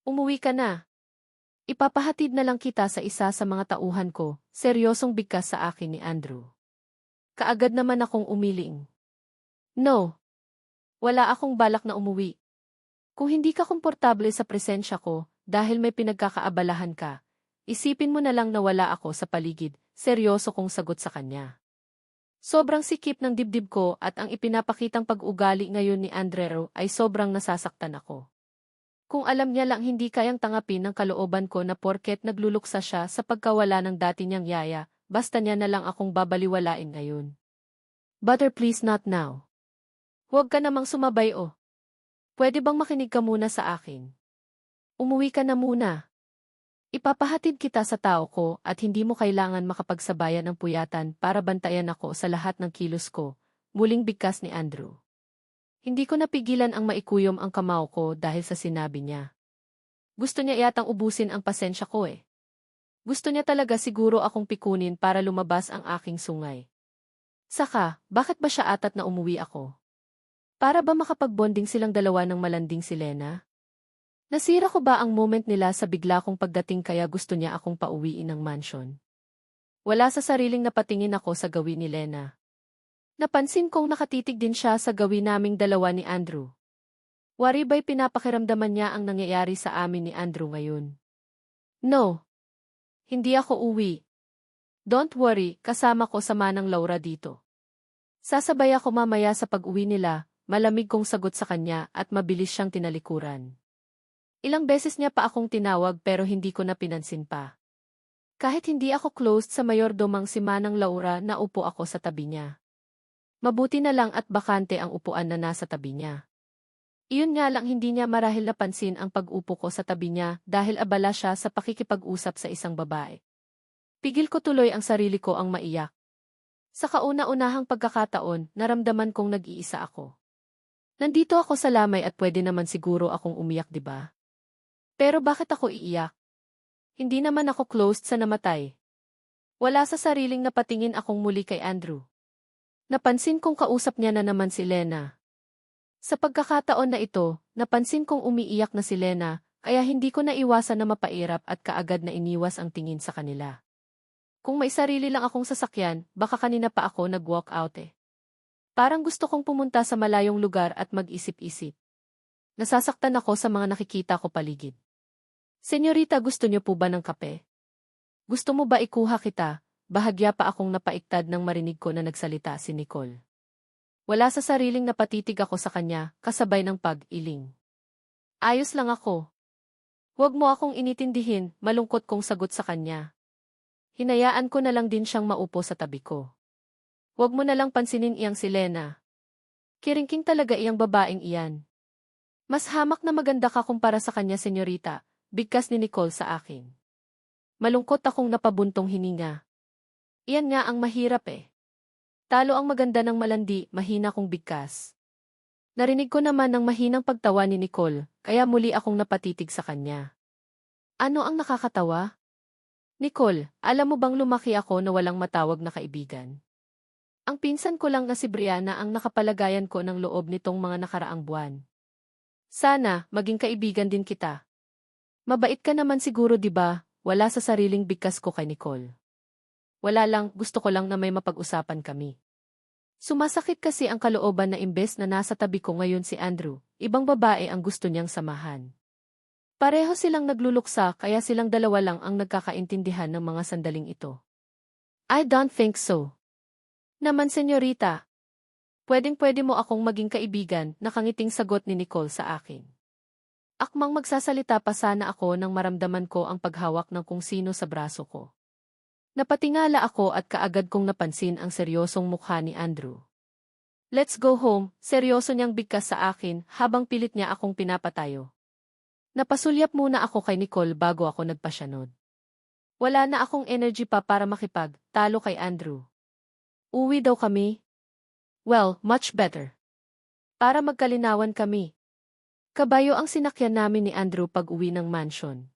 Umuwi ka na. Ipapahatid na lang kita sa isa sa mga tauhan ko, seryosong bigkas sa akin ni Andrew. Kaagad naman akong umiling. No. Wala akong balak na umuwi. Kung hindi ka komportable sa presensya ko, dahil may pinagkakaabalahan ka, isipin mo na lang na wala ako sa paligid, seryoso kong sagot sa kanya. Sobrang sikip ng dibdib ko at ang ipinapakitang pag-ugali ngayon ni Andrero ay sobrang nasasaktan ako. Kung alam niya lang hindi kayang tangapin ng kalooban ko na porket nagluluksa siya sa pagkawala ng dati niyang yaya, basta niya na lang akong babaliwalain ngayon. Butter please not now. Huwag ka namang sumabay oh. Pwede bang makinig ka muna sa akin? Umuwi ka na muna. Ipapahatid kita sa tao ko at hindi mo kailangan makapagsabayan ng puyatan para bantayan ako sa lahat ng kilos ko, muling bigkas ni Andrew. Hindi ko napigilan ang maikuyom ang kamao ko dahil sa sinabi niya. Gusto niya yatang ubusin ang pasensya ko eh. Gusto niya talaga siguro akong pikunin para lumabas ang aking sungay. Saka, bakit ba siya atat na umuwi ako? Para ba makapagbonding silang dalawa ng malanding si Lena? Nasira ko ba ang moment nila sa bigla kong pagdating kaya gusto niya akong pauwiin ng mansion? Wala sa sariling napatingin ako sa gawin ni Lena. Napansin kong nakatitig din siya sa gawin naming dalawa ni Andrew. Wari ba'y pinapakiramdaman niya ang nangyayari sa amin ni Andrew ngayon? No. Hindi ako uwi. Don't worry, kasama ko sa Manang Laura dito. Sasabay ako mamaya sa pag-uwi nila. Malamig kong sagot sa kanya at mabilis siyang tinalikuran. Ilang beses niya pa akong tinawag pero hindi ko na pinansin pa. Kahit hindi ako closed sa mayordomang si Manang Laura, naupo ako sa tabi niya. Mabuti na lang at bakante ang upuan na nasa tabi niya. Iyon nga lang hindi niya marahil napansin ang pag-upo ko sa tabi niya dahil abala siya sa pakikipag-usap sa isang babae. Pigil ko tuloy ang sarili ko ang maiyak. Sa kauna-unahang pagkakataon, naramdaman kong nag-iisa ako. Nandito ako sa lamay at pwede naman siguro akong umiyak, di ba? Pero bakit ako iiyak? Hindi naman ako closed sa namatay. Wala sa sariling napatingin akong muli kay Andrew. Napansin kong kausap niya na naman si Lena. Sa pagkakataon na ito, napansin kong umiiyak na si Lena, kaya hindi ko naiwasan na mapairap at kaagad na iniwas ang tingin sa kanila. Kung may sarili lang akong sasakyan, baka kanina pa ako nag-walk out eh. Parang gusto kong pumunta sa malayong lugar at mag-isip-isip. Nasasaktan ako sa mga nakikita ko paligid. Senyorita, gusto niyo po ba ng kape? Gusto mo ba ikuha kita? Bahagya pa akong napaiktad nang marinig ko na nagsalita si Nicole. Wala sa sariling napatitig ako sa kanya, kasabay ng pag-iling. Ayos lang ako. Huwag mo akong initindihin, malungkot kong sagot sa kanya. Hinayaan ko na lang din siyang maupo sa tabi ko. Huwag mo na lang pansinin iyang si Lena. Kiringking talaga iyang babaeng iyan. Mas hamak na maganda ka kumpara sa kanya, senyorita, bigkas ni Nicole sa akin. Malungkot akong napabuntong hininga. Iyan nga ang mahirap eh. Talo ang maganda ng malandi, mahina kong bigkas. Narinig ko naman ng mahinang pagtawa ni Nicole, kaya muli akong napatitig sa kanya. Ano ang nakakatawa? Nicole, alam mo bang lumaki ako na walang matawag na kaibigan? Ang pinsan ko lang na si Brianna ang nakapalagayan ko ng loob nitong mga nakaraang buwan. Sana, maging kaibigan din kita. Mabait ka naman siguro, di ba? Wala sa sariling bigkas ko kay Nicole. Wala lang, gusto ko lang na may mapag-usapan kami. Sumasakit kasi ang kalooban na imbes na nasa tabi ko ngayon si Andrew, ibang babae ang gusto niyang samahan. Pareho silang nagluluksa kaya silang dalawa lang ang nagkakaintindihan ng mga sandaling ito. I don't think so. Naman, senyorita. Pwedeng-pwede mo akong maging kaibigan, nakangiting sagot ni Nicole sa akin. Akmang magsasalita pa sana ako nang maramdaman ko ang paghawak ng kung sino sa braso ko. Napatingala ako at kaagad kong napansin ang seryosong mukha ni Andrew. Let's go home, seryoso niyang bigkas sa akin habang pilit niya akong pinapatayo. Napasulyap muna ako kay Nicole bago ako nagpasyanod. Wala na akong energy pa para makipag-talo kay Andrew. Uwi daw kami? Well, much better. Para magkalinawan kami. Kabayo ang sinakyan namin ni Andrew pag-uwi ng mansion.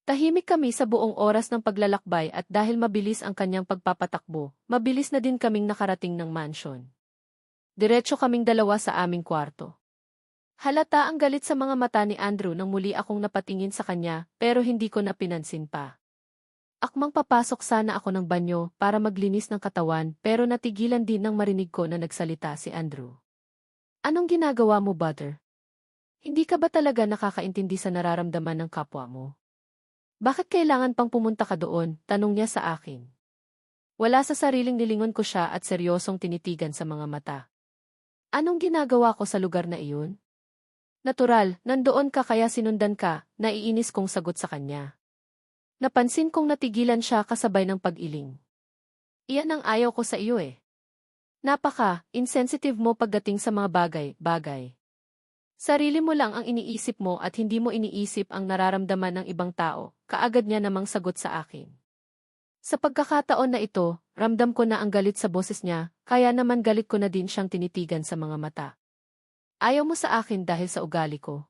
Tahimik kami sa buong oras ng paglalakbay at dahil mabilis ang kanyang pagpapatakbo, mabilis na din kaming nakarating ng mansion. Diretso kaming dalawa sa aming kwarto. Halata ang galit sa mga mata ni Andrew nang muli akong napatingin sa kanya pero hindi ko na pinansin pa. Akmang papasok sana ako ng banyo para maglinis ng katawan pero natigilan din nang marinig ko na nagsalita si Andrew. Anong ginagawa mo, Butter? Hindi ka ba talaga nakakaintindi sa nararamdaman ng kapwa mo? Bakit kailangan pang pumunta ka doon? Tanong niya sa akin. Wala sa sariling nilingon ko siya at seryosong tinitigan sa mga mata. Anong ginagawa ko sa lugar na iyon? Natural, nandoon ka kaya sinundan ka, naiinis kong sagot sa kanya. Napansin kong natigilan siya kasabay ng pag-iling. Iyan ang ayaw ko sa iyo eh. Insensitive mo pagdating sa mga bagay. Sarili mo lang ang iniisip mo at hindi mo iniisip ang nararamdaman ng ibang tao, kaagad niya namang sagot sa akin. Sa pagkakataon na ito, ramdam ko na ang galit sa boses niya, kaya naman galit ko na din siyang tinitigan sa mga mata. Ayaw mo sa akin dahil sa ugali ko.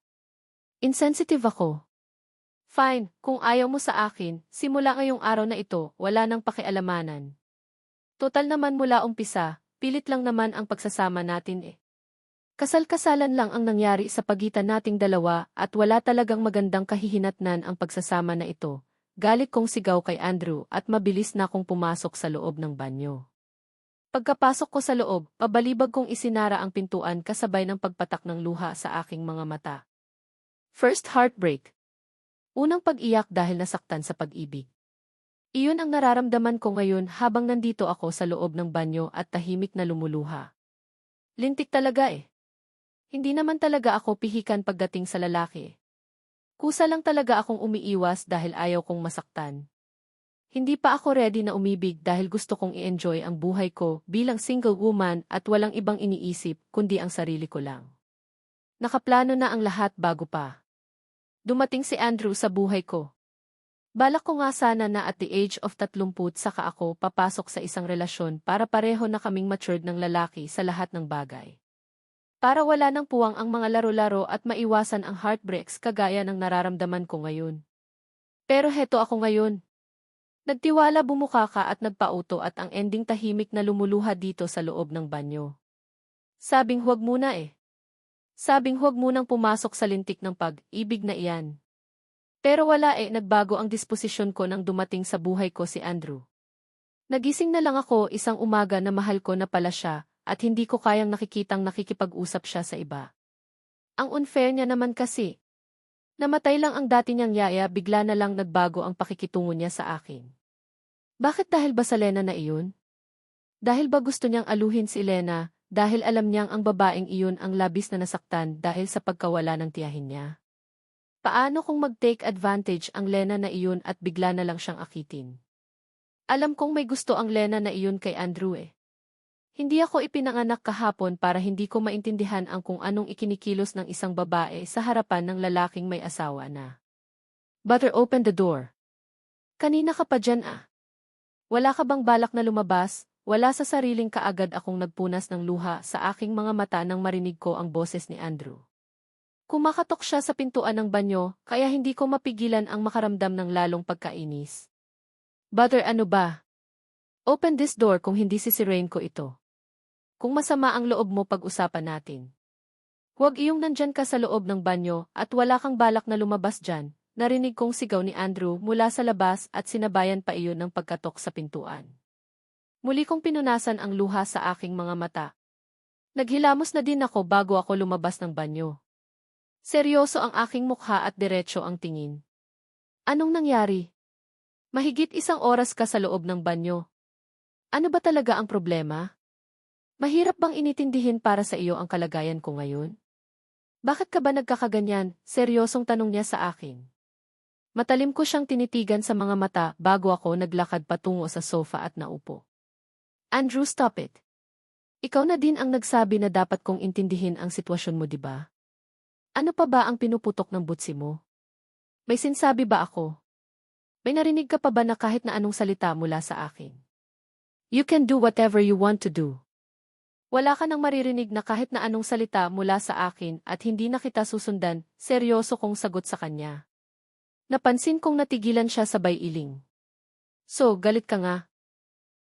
Insensitive ako. Fine, kung ayaw mo sa akin, simula ngayong araw na ito, wala nang pakialamanan. Total naman mula umpisa, pilit lang naman ang pagsasama natin eh. Kasal-kasalan lang ang nangyari sa pagitan nating dalawa at wala talagang magandang kahihinatnan ang pagsasama na ito. Galit kong sigaw kay Andrew at mabilis na akong pumasok sa loob ng banyo. Pagkapasok ko sa loob, pabalibag kong isinara ang pintuan kasabay ng pagpatak ng luha sa aking mga mata. First heartbreak. Unang pag-iyak dahil nasaktan sa pag-ibig. Iyon ang nararamdaman ko ngayon habang nandito ako sa loob ng banyo at tahimik na lumuluha. Lintik talaga eh. Hindi naman talaga ako pihikan pagdating sa lalaki. Kusa lang talaga akong umiiwas dahil ayaw kong masaktan. Hindi pa ako ready na umibig dahil gusto kong i-enjoy ang buhay ko bilang single woman at walang ibang iniisip kundi ang sarili ko lang. Nakaplano na ang lahat bago pa dumating si Andrew sa buhay ko. Balak ko nga sana na at the age of 30 saka ako papasok sa isang relasyon para pareho na kaming matured ng lalaki sa lahat ng bagay. Para wala nang puwang ang mga laro-laro at maiwasan ang heartbreaks kagaya ng nararamdaman ko ngayon. Pero heto ako ngayon. Nagtiwala bumuka ka at nagpauto at ang ending tahimik na lumuluha dito sa loob ng banyo. Sabing huwag muna eh. Sabing huwag munang pumasok sa lintik ng pag-ibig na iyan. Pero wala eh, nagbago ang disposisyon ko nang dumating sa buhay ko si Andrew. Nagising na lang ako isang umaga na mahal ko na pala siya at hindi ko kayang nakikitang nakikipag-usap siya sa iba. Ang unfair niya naman kasi. Namatay lang ang dati niyang yaya, bigla na lang nagbago ang pakikitungo niya sa akin. Bakit dahil ba sa Lena na iyon? Dahil ba gusto niyang aluhin si Lena, dahil alam niyang ang babaeng iyon ang labis na nasaktan dahil sa pagkawala ng tiyahin niya? Paano kung mag-take advantage ang Lena na iyon at bigla na lang siyang akitin? Alam kong may gusto ang Lena na iyon kay Andrew eh. Hindi ako ipinanganak kahapon para hindi ko maintindihan ang kung anong ikinikilos ng isang babae sa harapan ng lalaking may asawa na. Butter, open the door. Kanina ka pa dyan ah. Wala ka bang balak na lumabas? Wala sa sariling kaagad akong nagpunas ng luha sa aking mga mata nang marinig ko ang boses ni Andrew. Kumakatok siya sa pintuan ng banyo, kaya hindi ko mapigilan ang makaramdam ng lalong pagkainis. Butter, ano ba? Open this door kung hindi sisirain ko ito. Kung masama ang loob mo, pag-usapan natin. Huwag iyong nandyan ka sa loob ng banyo at wala kang balak na lumabas dyan. Narinig kong sigaw ni Andrew mula sa labas at sinabayan pa iyon ng pagkatok sa pintuan. Muli kong pinunasan ang luha sa aking mga mata. Naghilamos na din ako bago ako lumabas ng banyo. Seryoso ang aking mukha at diretso ang tingin. Anong nangyari? Mahigit 1 oras ka sa loob ng banyo. Ano ba talaga ang problema? Mahirap bang initindihin para sa iyo ang kalagayan ko ngayon? Bakit ka ba nagkakaganyan? Seryosong tanong niya sa akin. Matalim ko siyang tinitigan sa mga mata bago ako naglakad patungo sa sofa at naupo. Andrew, stop it. Ikaw na din ang nagsabi na dapat kong intindihin ang sitwasyon mo, di ba? Ano pa ba ang pinuputok ng butsi mo? May sinsabi ba ako? May narinig ka pa ba na kahit na anong salita mula sa akin? You can do whatever you want to do. Wala ka nang maririnig na kahit na anong salita mula sa akin at hindi na kita susundan, seryoso kong sagot sa kanya. Napansin kong natigilan siya sabay iling. So, galit ka nga?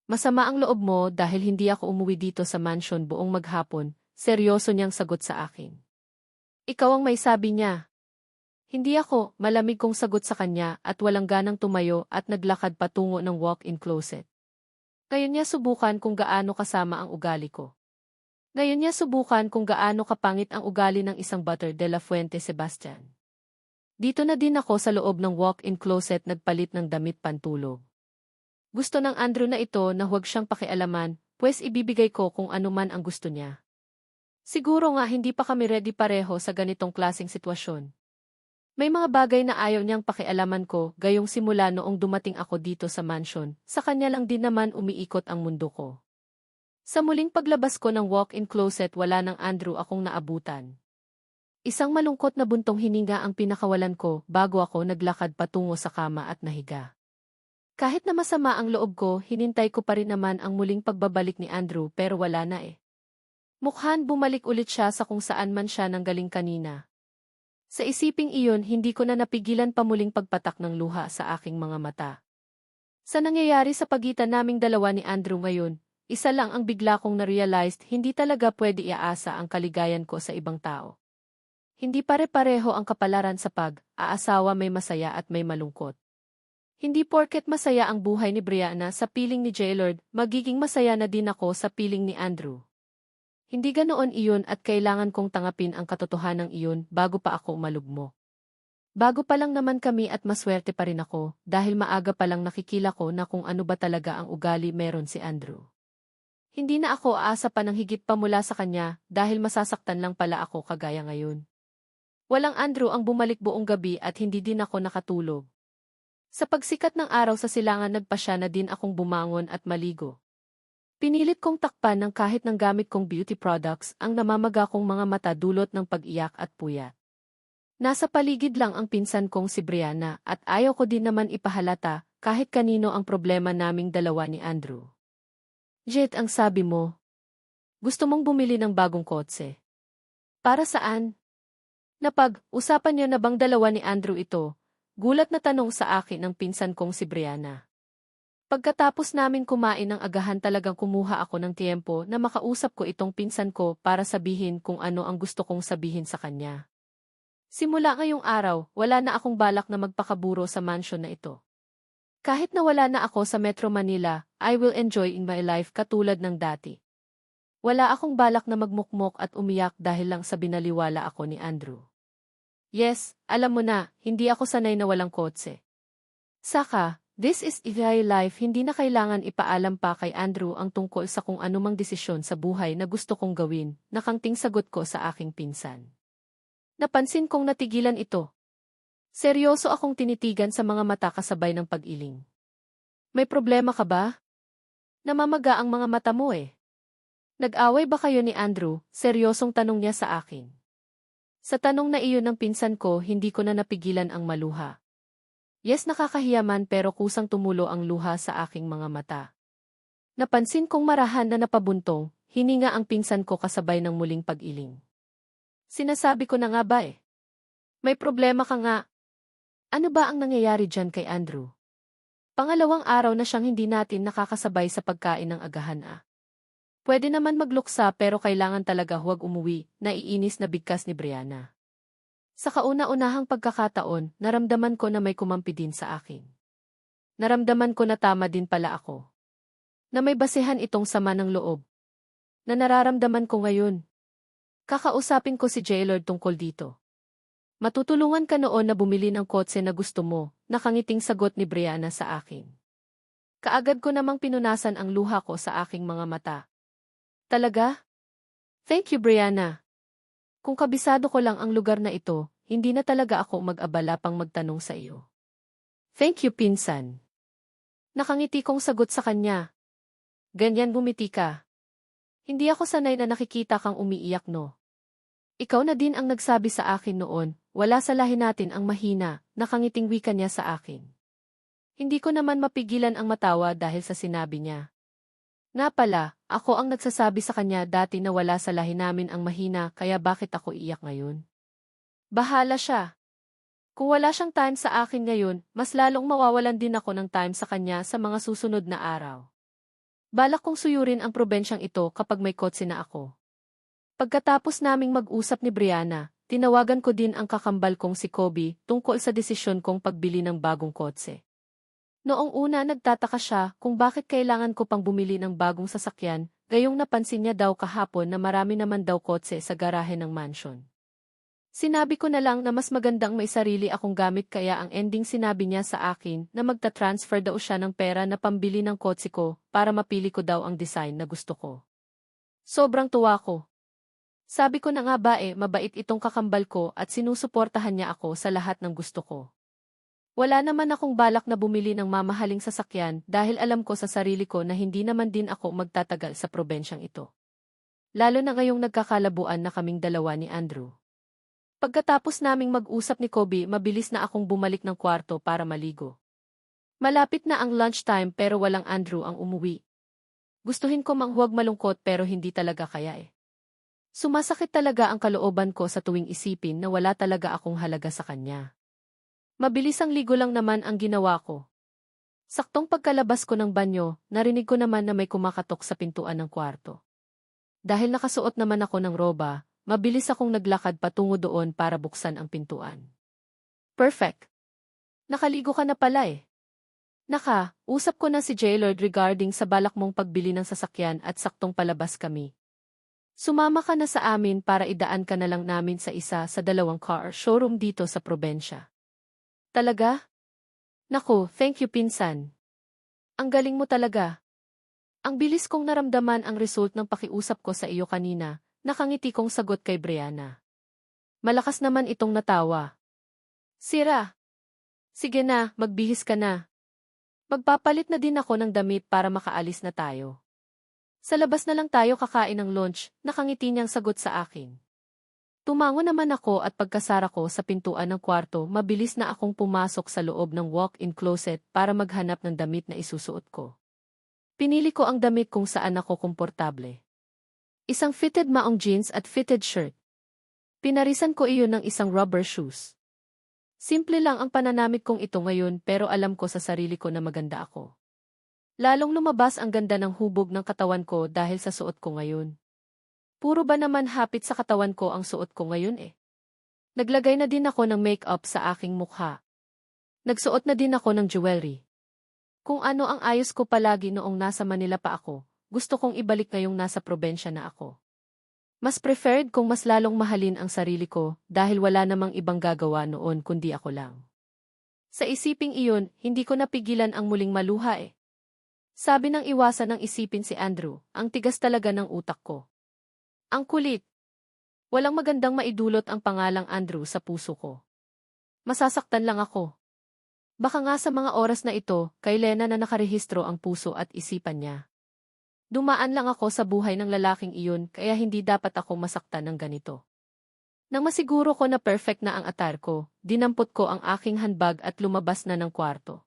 Masama ang loob mo dahil hindi ako umuwi dito sa mansion buong maghapon, seryoso niyang sagot sa akin. Ikaw ang may sabi niya. Hindi ako, malamig kong sagot sa kanya at walang ganang tumayo at naglakad patungo ng walk-in closet. Ngayon niya subukan kung gaano kasama ang ugali ko. Ngayon niya subukan kung gaano kapangit ang ugali ng isang Butter de la Fuente Sebastian. Dito na din ako sa loob ng walk-in closet nagpalit ng damit pantulog. Gusto ng Andrew na ito na huwag siyang pakialaman, pues ibibigay ko kung ano man ang gusto niya. Siguro nga hindi pa kami ready pareho sa ganitong klaseng sitwasyon. May mga bagay na ayaw niyang pakialaman ko, gayong simula noong dumating ako dito sa mansion, sa kanya lang din naman umiikot ang mundo ko. Sa muling paglabas ko ng walk-in closet wala ng Andrew akong naabutan. Isang malungkot na buntong hininga ang pinakawalan ko bago ako naglakad patungo sa kama at nahiga. Kahit na masama ang loob ko, hinintay ko pa rin naman ang muling pagbabalik ni Andrew pero wala na eh. Mukhaan bumalik ulit siya sa kung saan man siya nanggaling kanina. Sa isiping iyon hindi ko na napigilan pa muling pagpatak ng luha sa aking mga mata. Sa nangyayari sa pagitan naming dalawa ni Andrew ngayon, isa lang ang bigla kong na-realized hindi talaga pwede iaasa ang kaligayan ko sa ibang tao. Hindi pare-pareho ang kapalaran sa pag-aasawa may masaya at may malungkot. Hindi porket masaya ang buhay ni Brianna sa piling ni Jaylord, magiging masaya na din ako sa piling ni Andrew. Hindi ganoon iyon at kailangan kong tangapin ang katotohanan iyon bago pa ako umalugmo. Bago pa lang naman kami at maswerte pa rin ako dahil maaga pa lang nakikila ko na kung ano ba talaga ang ugali meron si Andrew. Hindi na ako aasa pa ng higit pa mula sa kanya dahil masasaktan lang pala ako kagaya ngayon. Walang Andrew ang bumalik buong gabi at hindi din ako nakatulog. Sa pagsikat ng araw sa silangan nagpasya na din akong bumangon at maligo. Pinilit kong takpan ng kahit ng gamit kong beauty products ang namamaga kong mga mata dulot ng pag-iyak at puyat. Nasa paligid lang ang pinsan kong si Brianna at ayaw ko din naman ipahalata kahit kanino ang problema naming dalawa ni Andrew. Jet, ang sabi mo, gusto mong bumili ng bagong kotse. Para saan? Napag-usapan niyo na bang dalawa ni Andrew ito? Gulat na tanong sa akin ng pinsan kong si Brianna. Pagkatapos namin kumain ng agahan talagang kumuha ako ng tiempo na makausap ko itong pinsan ko para sabihin kung ano ang gusto kong sabihin sa kanya. Simula ngayong araw, wala na akong balak na magpakaburo sa mansion na ito. Kahit na wala na ako sa Metro Manila, I will enjoy in my life katulad ng dati. Wala akong balak na magmukmok at umiyak dahil lang sa binaliwala ako ni Andrew. Yes, alam mo na, hindi ako sanay na walang kotse. Saka, this is real life, hindi na kailangan ipaalam pa kay Andrew ang tungkol sa kung anumang desisyon sa buhay na gusto kong gawin, nakangting sagot ko sa aking pinsan. Napansin kong natigilan ito. Seryoso akong tinitigan sa mga mata kasabay ng pag-iling. May problema ka ba? Namamaga ang mga mata mo eh. Nag-away ba kayo ni Andrew? Seryosong tanong niya sa akin. Sa tanong na iyon ng pinsan ko, hindi ko na napigilan ang maluha. Yes, nakakahiyaman pero kusang tumulo ang luha sa aking mga mata. Napansin kong marahan na napabuntong, hininga ang pinsan ko kasabay ng muling pag-iling. Sinasabi ko na nga ba eh. May problema ka nga. Ano ba ang nangyayari dyan kay Andrew? Pangalawang araw na siyang hindi natin nakakasabay sa pagkain ng agahan ah. Pwede naman magluksa pero kailangan talaga huwag umuwi, naiinis na bigkas ni Brianna. Sa kauna-unahang pagkakataon, naramdaman ko na may kumampi din sa akin. Naramdaman ko na tama din pala ako. Na may basehan itong sama ng loob. Na nararamdaman ko ngayon. Kakausapin ko si Jaylord tungkol dito. Matutulungan ka noon na bumili ng kotse na gusto mo, nakangiting sagot ni Brianna sa akin. Kaagad ko namang pinunasan ang luha ko sa aking mga mata. Talaga? Thank you, Brianna. Kung kabisado ko lang ang lugar na ito, hindi na talaga ako mag-abala pang magtanong sa iyo. Thank you, pinsan. Nakangiti kong sagot sa kanya. Ganyan bumiti ka. Hindi ako sanay na nakikita kang umiiyak no. Ikaw na din ang nagsabi sa akin noon, wala sa lahi natin ang mahina, nakangiting wika niya sa akin. Hindi ko naman mapigilan ang matawa dahil sa sinabi niya. Nga pala, ako ang nagsasabi sa kanya dati na wala sa lahi namin ang mahina kaya bakit ako iyak ngayon? Bahala siya. Kung wala siyang time sa akin ngayon, mas lalong mawawalan din ako ng time sa kanya sa mga susunod na araw. Balak kong suyurin ang probensyang ito kapag may kotse na ako. Pagkatapos naming mag-usap ni Brianna, tinawagan ko din ang kakambal kong si Kobe tungkol sa desisyon kong pagbili ng bagong kotse. Noong una nagtataka siya kung bakit kailangan ko pang bumili ng bagong sasakyan, gayong napansin niya daw kahapon na marami naman daw kotse sa garahe ng mansion. Sinabi ko na lang na mas magandang may sarili akong gamit kaya ang ending sinabi niya sa akin na magta-transfer daw siya ng pera na pambili ng kotse ko para mapili ko daw ang design na gusto ko. Sobrang tuwa ko. Sabi ko na nga ba mabait itong kakambal ko at sinusuportahan niya ako sa lahat ng gusto ko. Wala naman akong balak na bumili ng mamahaling sasakyan dahil alam ko sa sarili ko na hindi naman din ako magtatagal sa probensyang ito. Lalo na ngayong nagkakalabuan na kaming dalawa ni Andrew. Pagkatapos naming mag-usap ni Kobe, mabilis na akong bumalik ng kwarto para maligo. Malapit na ang lunchtime pero walang Andrew ang umuwi. Gustuhin ko mang huwag malungkot pero hindi talaga kaya Sumasakit talaga ang kalooban ko sa tuwing isipin na wala talaga akong halaga sa kanya. Mabilis ang ligo lang naman ang ginawa ko. Saktong pagkalabas ko ng banyo, narinig ko naman na may kumakatok sa pintuan ng kwarto. Dahil nakasuot naman ako ng roba, mabilis akong naglakad patungo doon para buksan ang pintuan. Perfect! Nakaligo ka na pala usap ko na si Jaylord regarding sa balak mong pagbili ng sasakyan at saktong palabas kami. Sumama ka na sa amin para idaan ka na lang namin sa isa sa 2 car showroom dito sa probensya. Talaga? Naku, thank you pinsan. Ang galing mo talaga. Ang bilis kong naramdaman ang result ng pakiusap ko sa iyo kanina, nakangiti kong sagot kay Brianna. Malakas naman itong natawa. Sira. Sige na, magbihis ka na. Magpapalit na din ako ng damit para makaalis na tayo. Sa labas na lang tayo kakain ng lunch, nakangiti niyang sagot sa akin. Tumango naman ako at pagkasara ko sa pintuan ng kwarto, mabilis na akong pumasok sa loob ng walk-in closet para maghanap ng damit na isusuot ko. Pinili ko ang damit kung saan ako komportable. Isang fitted maong jeans at fitted shirt. Pinarisan ko iyon ng isang rubber shoes. Simple lang ang pananamit kong ito ngayon pero alam ko sa sarili ko na maganda ako. Lalong lumabas ang ganda ng hubog ng katawan ko dahil sa suot ko ngayon. Puro ba naman hapit sa katawan ko ang suot ko ngayon Naglagay na din ako ng make-up sa aking mukha. Nagsuot na din ako ng jewelry. Kung ano ang ayos ko palagi noong nasa Manila pa ako, gusto kong ibalik ngayong nasa probensya na ako. Mas preferred kong mas lalong mahalin ang sarili ko dahil wala namang ibang gagawa noon kundi ako lang. Sa isiping iyon, hindi ko napigilan ang muling maluha Sabi ng iwasan ng isipin si Andrew, ang tigas talaga ng utak ko. Ang kulit. Walang magandang maidulot ang pangalang Andrew sa puso ko. Masasaktan lang ako. Baka nga sa mga oras na ito, kay Lena na nakarehistro ang puso at isipan niya. Dumaan lang ako sa buhay ng lalaking iyon kaya hindi dapat ako masaktan ng ganito. Nang masiguro ko na perfect na ang attire ko, dinampot ko ang aking handbag at lumabas na ng kwarto.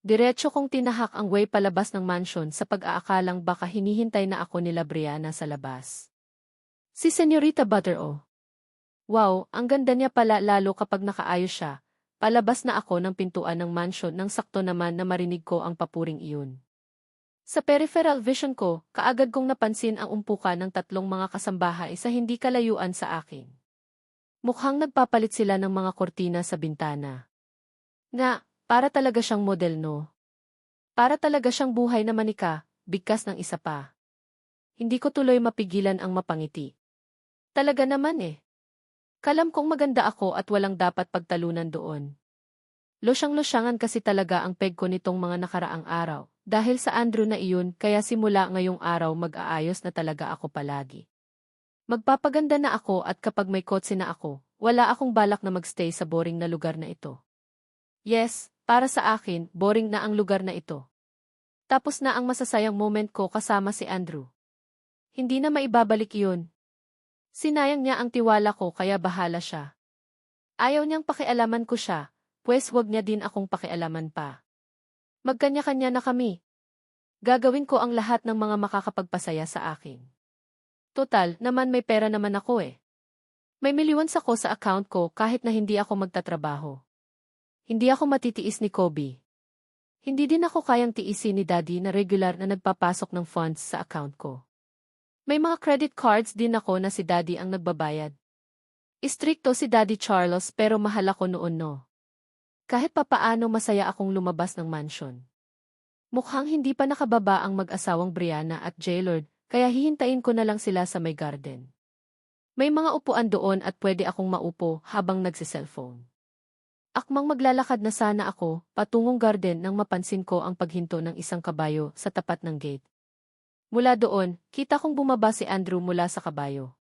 Diretso kong tinahak ang way palabas ng mansion sa pag-aakalang baka hinihintay na ako nila Brianna sa labas. Si Señorita Butter Wow, ang ganda niya pala lalo kapag nakaayos siya. Palabas na ako ng pintuan ng mansion nang sakto naman na marinig ko ang papuring iyon. Sa peripheral vision ko, kaagad kong napansin ang umpukan ng 3 mga kasambahay sa hindi kalayuan sa akin. Mukhang nagpapalit sila ng mga kortina sa bintana. Nga, para talaga siyang model Para talaga siyang buhay na manika, bigkas ng isa pa. Hindi ko tuloy mapigilan ang mapangiti. Talaga naman Kalam kong maganda ako at walang dapat pagtalunan doon. Losyang-losyangan kasi talaga ang peg ko nitong mga nakaraang araw. Dahil sa Andrew na iyon kaya simula ngayong araw mag-aayos na talaga ako palagi. Magpapaganda na ako at kapag may kotse na ako, wala akong balak na magstay sa boring na lugar na ito. Yes, para sa akin, boring na ang lugar na ito. Tapos na ang masasayang moment ko kasama si Andrew. Hindi na maibabalik iyon. Sinayang niya ang tiwala ko kaya bahala siya. Ayaw niyang pakialaman ko siya, pues wag niya din akong pakialaman pa. Magkanya-kanya na kami. Gagawin ko ang lahat ng mga makakapagpasaya sa akin. Total, naman may pera naman ako May millions ako sa account ko kahit na hindi ako magtatrabaho. Hindi ako matitiis ni Kobe. Hindi din ako kayang tiisin ni Daddy na regular na nagpapasok ng funds sa account ko. May mga credit cards din ako na si Daddy ang nagbabayad. Istrikto si Daddy Charles pero mahal ako noon no. Kahit papaano masaya akong lumabas ng mansion. Mukhang hindi pa nakababa ang mag-asawang Brianna at Jaylord, kaya hihintayin ko na lang sila sa may garden. May mga upuan doon at pwede akong maupo habang nagsiselfone. Akmang maglalakad na sana ako, patungong garden nang mapansin ko ang paghinto ng isang kabayo sa tapat ng gate. Mula doon, kita kong bumaba si Andrew mula sa kabayo.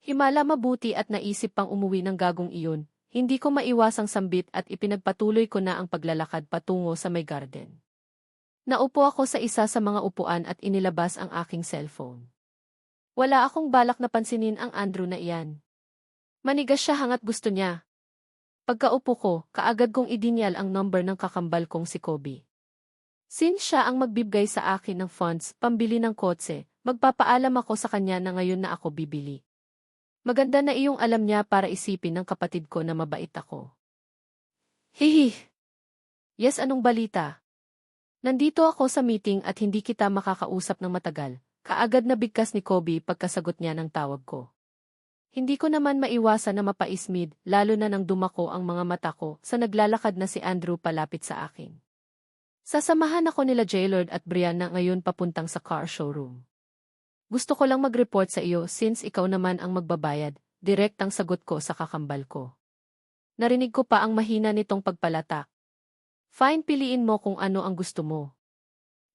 Himala mabuti at naisip pang umuwi ng gagong iyon, hindi ko maiwasang sambit at ipinagpatuloy ko na ang paglalakad patungo sa may garden. Naupo ako sa isa sa mga upuan at inilabas ang aking cellphone. Wala akong balak na pansinin ang Andrew na iyan. Manigas siya hangat gusto niya. Pagkaupo ko, kaagad kong idinyal ang number ng kakambal kong si Kobe. Since siya ang magbibigay sa akin ng funds pambili ng kotse, magpapaalam ako sa kanya na ngayon na ako bibili. Maganda na iyong alam niya para isipin ng kapatid ko na mabait ako. Hihi! Yes, anong balita? Nandito ako sa meeting at hindi kita makakausap ng matagal. Kaagad na bigkas ni Kobe pagkasagot niya ng tawag ko. Hindi ko naman maiwasan na mapaismid, lalo na nang dumako ang mga mata ko sa naglalakad na si Andrew palapit sa akin. Sasamahan ako nila Jaylord at Brianna ngayon papuntang sa car showroom. Gusto ko lang mag-report sa iyo since ikaw naman ang magbabayad, direct ang sagot ko sa kakambal ko. Narinig ko pa ang mahina nitong pagpalatak. Fine, piliin mo kung ano ang gusto mo.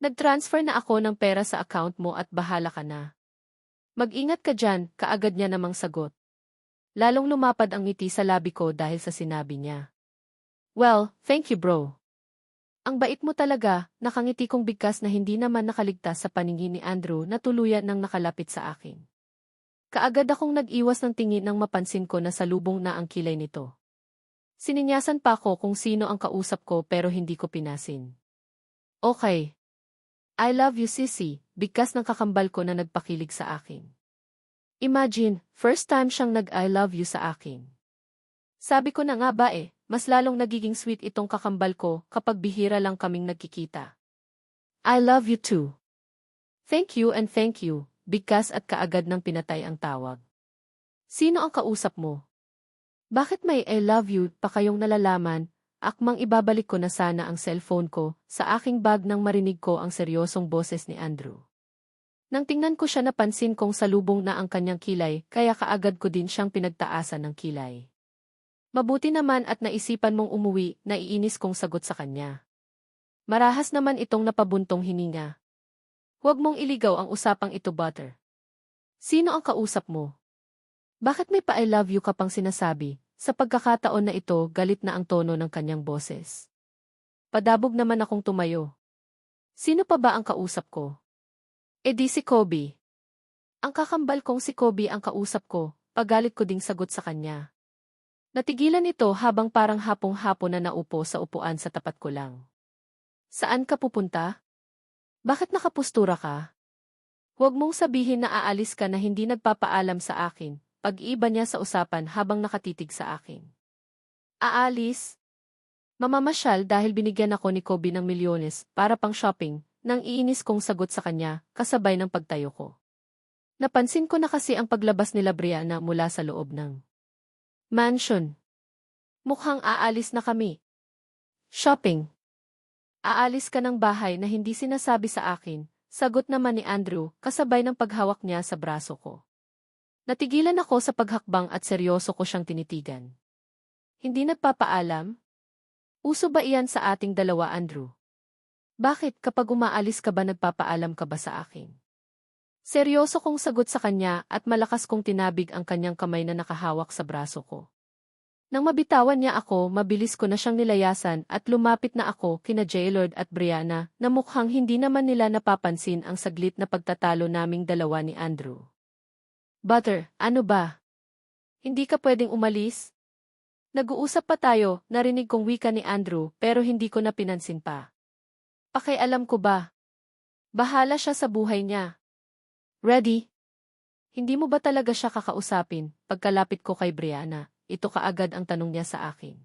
Nag-transfer na ako ng pera sa account mo at bahala ka na. Mag-ingat ka dyan, kaagad niya namang sagot. Lalong lumapad ang ngiti sa labi ko dahil sa sinabi niya. Well, thank you bro. Ang bait mo talaga, nakangiti kong bigkas na hindi naman nakaligtas sa paningin ni Andrew na tuluyan nang nakalapit sa akin. Kaagad akong nag-iwas ng tingin nang mapansin ko na salubong na ang kilay nito. Sininyasan pa ako kung sino ang kausap ko pero hindi ko pinasin. Okay. I love you sissy, bigkas ng kakambal ko na nagpakilig sa akin. Imagine, first time siyang nag-I love you sa akin. Sabi ko na nga ba mas lalong nagiging sweet itong kakambal ko kapag bihira lang kaming nagkikita. I love you too. Thank you and thank you, bigkas at kaagad nang pinatay ang tawag. Sino ang kausap mo? Bakit may I love you pa kayong nalalaman? Akmang ibabalik ko na sana ang cellphone ko sa aking bag nang marinig ko ang seryosong boses ni Andrew. Nang tingnan ko siya napansin kong salubong na ang kanyang kilay kaya kaagad ko din siyang pinagtaasan ng kilay. Mabuti naman at naisipan mong umuwi, naiinis kong sagot sa kanya. Marahas naman itong napabuntong hininga. Huwag mong iligaw ang usapang ito, Butter. Sino ang kausap mo? Bakit may pa-I love you ka pang sinasabi? Sa pagkakataon na ito, galit na ang tono ng kanyang boses. Padabog naman akong tumayo. Sino pa ba ang kausap ko? Di si Kobe. Ang kakambal kong si Kobe ang kausap ko, pagalit ko ding sagot sa kanya. Natigilan ito habang parang hapong-hapon na naupo sa upuan sa tapat ko lang. Saan ka pupunta? Bakit nakapustura ka? Huwag mong sabihin na aalis ka na hindi nagpapaalam sa akin. Pag-iiba niya sa usapan habang nakatitig sa akin. Aalis? Mamamasyal dahil binigyan ako ni Kobe ng milyones para pang shopping, nang iinis kong sagot sa kanya, kasabay ng pagtayo ko. Napansin ko na kasi ang paglabas nila Brianna mula sa loob ng mansion. Mukhang aalis na kami. Shopping. Aalis ka ng bahay na hindi sinasabi sa akin, sagot naman ni Andrew, kasabay ng paghawak niya sa braso ko. Natigilan ako sa paghakbang at seryoso ko siyang tinitigan. Hindi nagpapaalam? Uso ba iyan sa ating dalawa, Andrew? Bakit kapag umaalis ka ba nagpapaalam ka ba sa akin? Seryoso kong sagot sa kanya at malakas kong tinabig ang kanyang kamay na nakahawak sa braso ko. Nang mabitawan niya ako, mabilis ko na siyang nilayasan at lumapit na ako kina Jaylord at Brianna na mukhang hindi naman nila napapansin ang saglit na pagtatalo naming dalawa ni Andrew. Butter, ano ba? Hindi ka pwedeng umalis? Nag-uusap pa tayo, narinig kong wika ni Andrew pero hindi ko na pinansin pa. Pakialam ko ba? Bahala siya sa buhay niya. Ready? Hindi mo ba talaga siya kakausapin? Pagkalapit ko kay Brianna, ito kaagad ang tanong niya sa akin.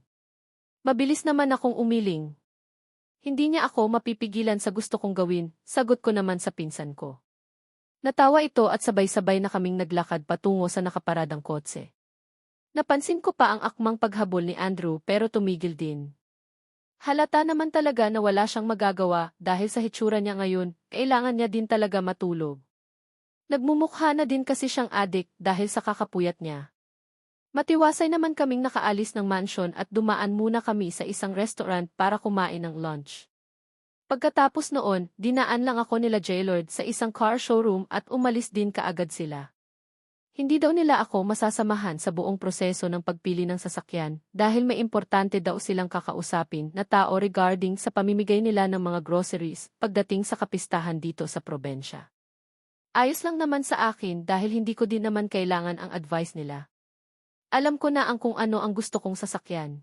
Mabilis naman akong umiling. Hindi niya ako mapipigilan sa gusto kong gawin, sagot ko naman sa pinsan ko. Natawa ito at sabay-sabay na kaming naglakad patungo sa nakaparadang kotse. Napansin ko pa ang akmang paghabol ni Andrew pero tumigil din. Halata naman talaga na wala siyang magagawa dahil sa hitsura niya ngayon, kailangan niya din talaga matulog. Nagmumukha na din kasi siyang adik dahil sa kakapuyat niya. Matiwasay naman kaming nakaalis ng mansion at dumaan muna kami sa isang restaurant para kumain ng lunch. Pagkatapos noon, dinaan lang ako nila Jaylord sa isang car showroom at umalis din kaagad sila. Hindi daw nila ako masasamahan sa buong proseso ng pagpili ng sasakyan dahil may importante daw silang kakausapin na tao regarding sa pamimigay nila ng mga groceries pagdating sa kapistahan dito sa probensya. Ayos lang naman sa akin dahil hindi ko din naman kailangan ang advice nila. Alam ko na ang kung ano ang gusto kong sasakyan.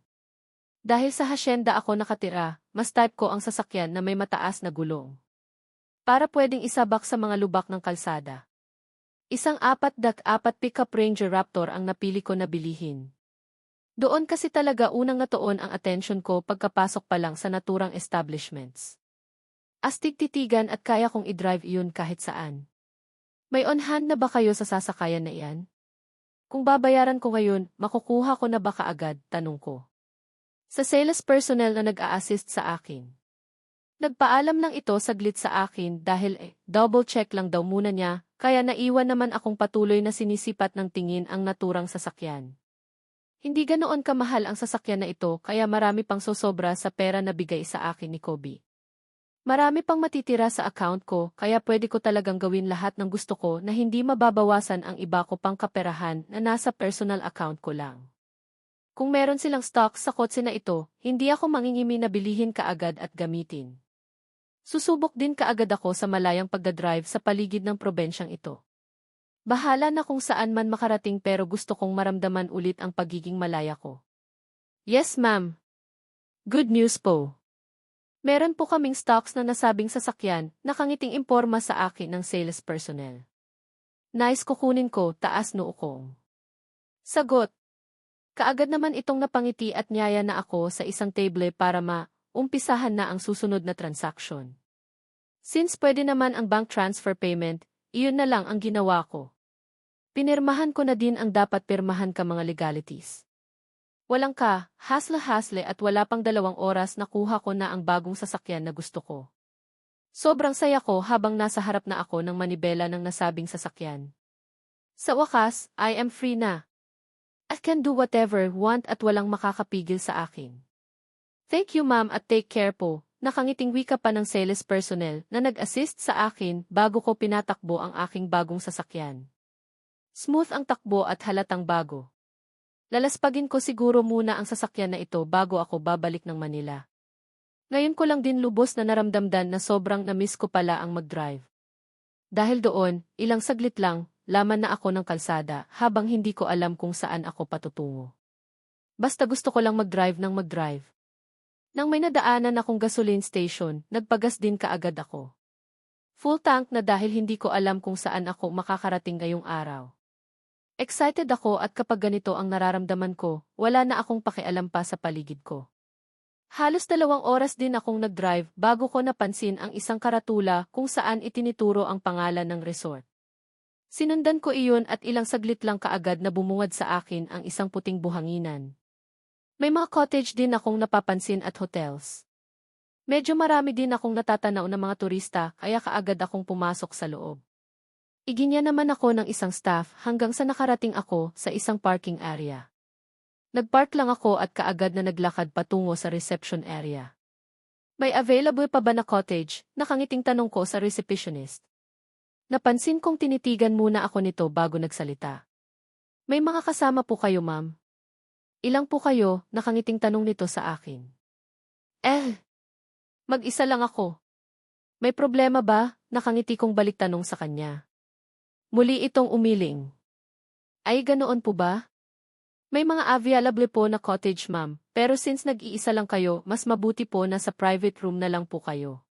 Dahil sa hasyenda ako nakatira, mas type ko ang sasakyan na may mataas na gulong. Para pwedeng isabak sa mga lubak ng kalsada. Isang 4x4 pickup Ranger Raptor ang napili ko na bilihin. Doon kasi talaga unang natuon ang atensyon ko pagkapasok pa lang sa naturang establishments. Astig titigan at kaya kong i-drive iyon kahit saan. May on-hand na ba kayo sa sasakayan na iyan? Kung babayaran ko ngayon, makukuha ko na ba kaagad, tanong ko. Sa sales personnel na nag-a-assist sa akin. Nagpaalam lang ito saglit sa akin dahil double check lang daw muna niya, kaya naiwan naman akong patuloy na sinisipat ng tingin ang naturang sasakyan. Hindi ganoon kamahal ang sasakyan na ito kaya marami pang sosobra sa pera na bigay sa akin ni Kobe. Marami pang matitira sa account ko kaya pwede ko talagang gawin lahat ng gusto ko na hindi mababawasan ang iba ko pang kaperahan na nasa personal account ko lang. Kung meron silang stock sa kotse na ito, hindi ako mangingimi na bilihin kaagad at gamitin. Susubok din kaagad ako sa malayang pagdadrive sa paligid ng probensyang ito. Bahala na kung saan man makarating pero gusto kong maramdaman ulit ang pagiging malaya ko. Yes ma'am. Good news po. Meron po kaming stocks na nasabing sasakyan, nakangiting imporma sa akin ng sales personnel. Nice kukunin ko, taas noo kong. Sagot. Kaagad naman itong napangiti at niyaya na ako sa isang table para umpisahan na ang susunod na transaction. Since pwede naman ang bank transfer payment, iyon na lang ang ginawa ko. Pinirmahan ko na din ang dapat pirmahan ka mga legalities. Walang hasle-hasle at wala pang 2 oras nakuha ko na ang bagong sasakyan na gusto ko. Sobrang saya ko habang nasa harap na ako ng manibela ng nasabing sasakyan. Sa wakas, I am free na. I can do whatever want at walang makakapigil sa akin. Thank you ma'am at take care po, nakangiting wika pa ng sales personnel na nag-assist sa akin bago ko pinatakbo ang aking bagong sasakyan. Smooth ang takbo at halatang bago. Lalaspagin ko siguro muna ang sasakyan na ito bago ako babalik ng Manila. Ngayon ko lang din lubos na naramdamdan na sobrang na-miss ko pala ang mag-drive. Dahil doon, ilang saglit lang, laman na ako ng kalsada habang hindi ko alam kung saan ako patutungo. Basta gusto ko lang mag-drive ng mag-drive. Nang may nadaanan akong gasoline station, nagpagas din kaagad ako. Full tank na dahil hindi ko alam kung saan ako makakarating ngayong araw. Excited ako at kapag ganito ang nararamdaman ko, wala na akong pakialam pa sa paligid ko. Halos 2 oras din akong nag-drive bago ko napansin ang isang karatula kung saan itinituro ang pangalan ng resort. Sinundan ko iyon at ilang saglit lang kaagad na bumungad sa akin ang isang puting buhanginan. May mga cottage din akong napapansin at hotels. Medyo marami din akong natatanaw ng mga turista kaya kaagad akong pumasok sa loob. Iginya naman ako ng isang staff hanggang sa nakarating ako sa isang parking area. Nagpark lang ako at kaagad na naglakad patungo sa reception area. May available pa ba na cottage? Nakangiting tanong ko sa receptionist. Napansin kong tinitigan muna ako nito bago nagsalita. May mga kasama po kayo ma'am? Ilang po kayo? Nakangiting tanong nito sa akin. Mag-isa lang ako. May problema ba? Nakangiti kong balik tanong sa kanya. Muli itong umiling. Ay ganoon po ba? May mga available po na cottage ma'am, pero since nag-iisa lang kayo, mas mabuti po na sa private room na lang po kayo.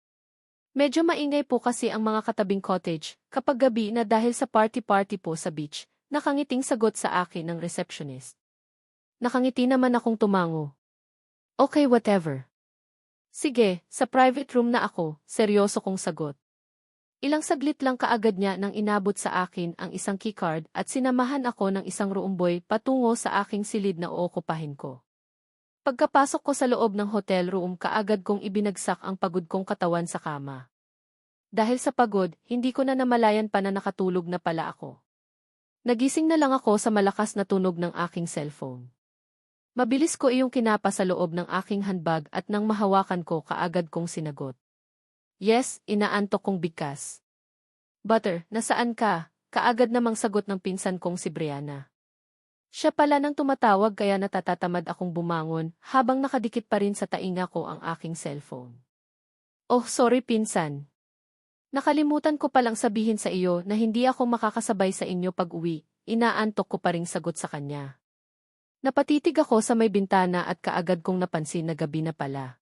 Medyo maingay po kasi ang mga katabing cottage, kapag gabi na dahil sa party-party po sa beach, nakangiting sagot sa akin ng receptionist. Nakangiti naman akong tumango. Okay whatever. Sige, sa private room na ako, seryoso kong sagot. Ilang saglit lang kaagad niya nang inabot sa akin ang isang keycard at sinamahan ako ng isang roomboy patungo sa aking silid na ookupahin ko. Pagkapasok ko sa loob ng hotel room kaagad kong ibinagsak ang pagod kong katawan sa kama. Dahil sa pagod, hindi ko na namalayan pa na nakatulog na pala ako. Nagising na lang ako sa malakas na tunog ng aking cellphone. Mabilis ko iyong kinapa sa loob ng aking handbag at nang mahawakan ko kaagad kong sinagot. Yes, inaantok kong bigkas. Butter, nasaan ka? Kaagad namang sagot ng pinsan kong si Brianna. Siya pala nang tumatawag kaya natatatamad akong bumangon habang nakadikit pa rin sa tainga ko ang aking cellphone. Oh, sorry pinsan. Nakalimutan ko palang sabihin sa iyo na hindi ako makakasabay sa inyo pag-uwi, inaantok ko pa ring sagot sa kanya. Napatitig ako sa may bintana at kaagad kong napansin na gabi na pala.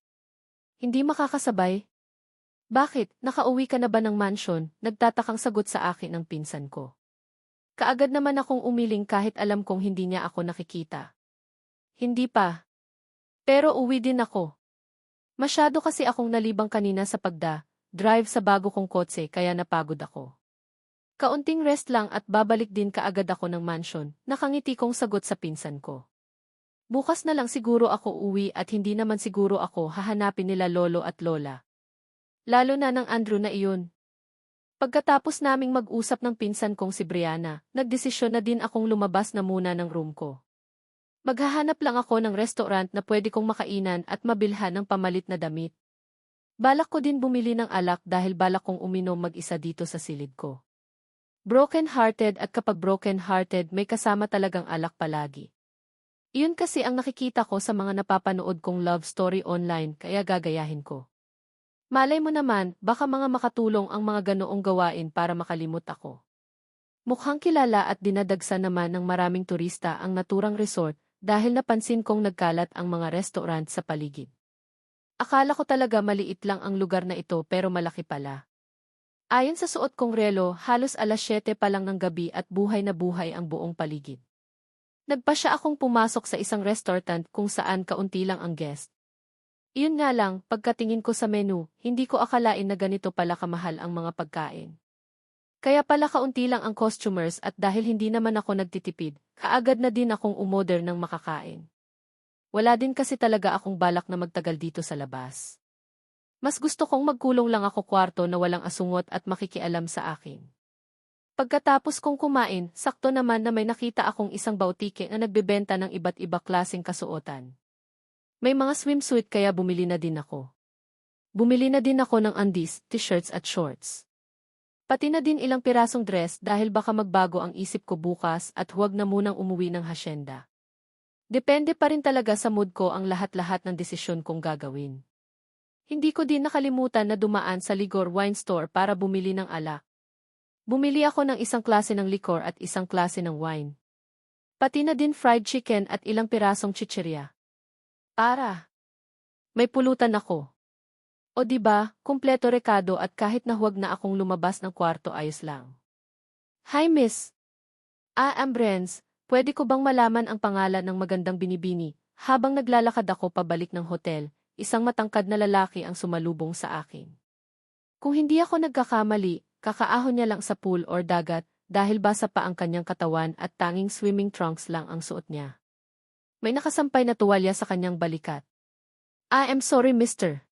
Hindi makakasabay? Bakit, nakauwi ka na ba ng mansion? Nagtatakang sagot sa akin ng pinsan ko. Kaagad naman akong umiling kahit alam kong hindi niya ako nakikita. Hindi pa. Pero uwi din ako. Masyado kasi akong nalibang kanina sa drive sa bago kong kotse kaya napagod ako. Kaunting rest lang at babalik din kaagad ako ng mansion, nakangiti kong sagot sa pinsan ko. Bukas na lang siguro ako uwi at hindi naman siguro ako hahanapin nila lolo at lola. Lalo na ng Andrew na iyon. Pagkatapos naming mag-usap ng pinsan kong si Brianna, nagdesisyon na din akong lumabas na muna ng room ko. Maghahanap lang ako ng restaurant na pwede kong makainan at mabilhan ng pamalit na damit. Balak ko din bumili ng alak dahil balak kong uminom mag-isa dito sa silid ko. Broken-hearted at kapag broken-hearted may kasama talagang alak palagi. Iyon kasi ang nakikita ko sa mga napapanood kong love story online kaya gagayahin ko. Malay mo naman, baka mga makatulong ang mga ganoong gawain para makalimot ako. Mukhang kilala at dinadagsa naman ng maraming turista ang naturang resort dahil napansin kong nagkalat ang mga restaurant sa paligid. Akala ko talaga maliit lang ang lugar na ito pero malaki pala. Ayon sa suot kong relo, halos alas 7 pa lang ng gabi at buhay na buhay ang buong paligid. Nagpasya akong pumasok sa isang restaurant kung saan kaunti lang ang guest. Iyon nga lang, pagkatingin ko sa menu, hindi ko akalain na ganito pala kamahal ang mga pagkain. Kaya pala kaunti lang ang customers at dahil hindi naman ako nagtitipid, kaagad na din akong umorder ng makakain. Wala din kasi talaga akong balak na magtagal dito sa labas. Mas gusto kong magkulong lang ako kwarto na walang asungot at makikialam sa akin. Pagkatapos kong kumain, sakto naman na may nakita akong isang bautike na nagbebenta ng iba't iba klaseng kasuotan. May mga swimsuit kaya bumili na din ako. Bumili na din ako ng undies, t-shirts at shorts. Pati na din ilang pirasong dress dahil baka magbago ang isip ko bukas at huwag na munang umuwi ng hasyenda. Depende pa rin talaga sa mood ko ang lahat-lahat ng desisyon kong gagawin. Hindi ko din nakalimutan na dumaan sa Ligor Wine Store para bumili ng alak. Bumili ako ng isang klase ng liquor at isang klase ng wine. Pati na din fried chicken at ilang pirasong chichirya. May pulutan ako. O diba, kumpleto rekado at kahit na huwag na akong lumabas ng kwarto ayos lang. Hi miss. I'm Brenz, pwede ko bang malaman ang pangalan ng magandang binibini? Habang naglalakad ako pabalik ng hotel, isang matangkad na lalaki ang sumalubong sa akin. Kung hindi ako nagkakamali, kakaahon niya lang sa pool or dagat dahil basa pa ang kanyang katawan at tanging swimming trunks lang ang suot niya. May nakasampay na tuwalya sa kanyang balikat. I am sorry mister.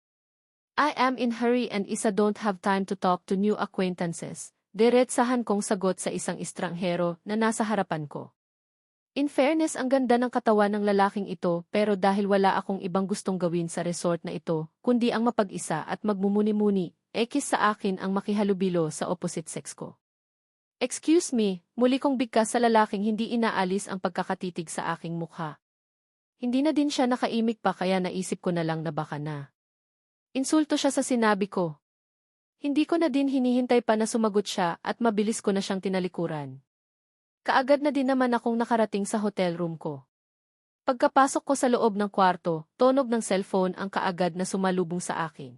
I am in hurry and isa don't have time to talk to new acquaintances. Diretsahan kong sagot sa isang estranghero na nasa harapan ko. In fairness ang ganda ng katawan ng lalaking ito pero dahil wala akong ibang gustong gawin sa resort na ito, kundi ang mapag-isa at magmumuni-muni, ekis sa akin ang makihalubilo sa opposite sex ko. Excuse me, muli kong bigkas sa lalaking hindi inaalis ang pagkakatitig sa aking mukha. Hindi na din siya nakaimik pa kaya naisip ko na lang na baka na. Insulto siya sa sinabi ko. Hindi ko na din hinihintay pa na sumagot siya at mabilis ko na siyang tinalikuran. Kaagad na din naman akong nakarating sa hotel room ko. Pagkapasok ko sa loob ng kwarto, tunog ng cellphone ang kaagad na sumalubong sa akin.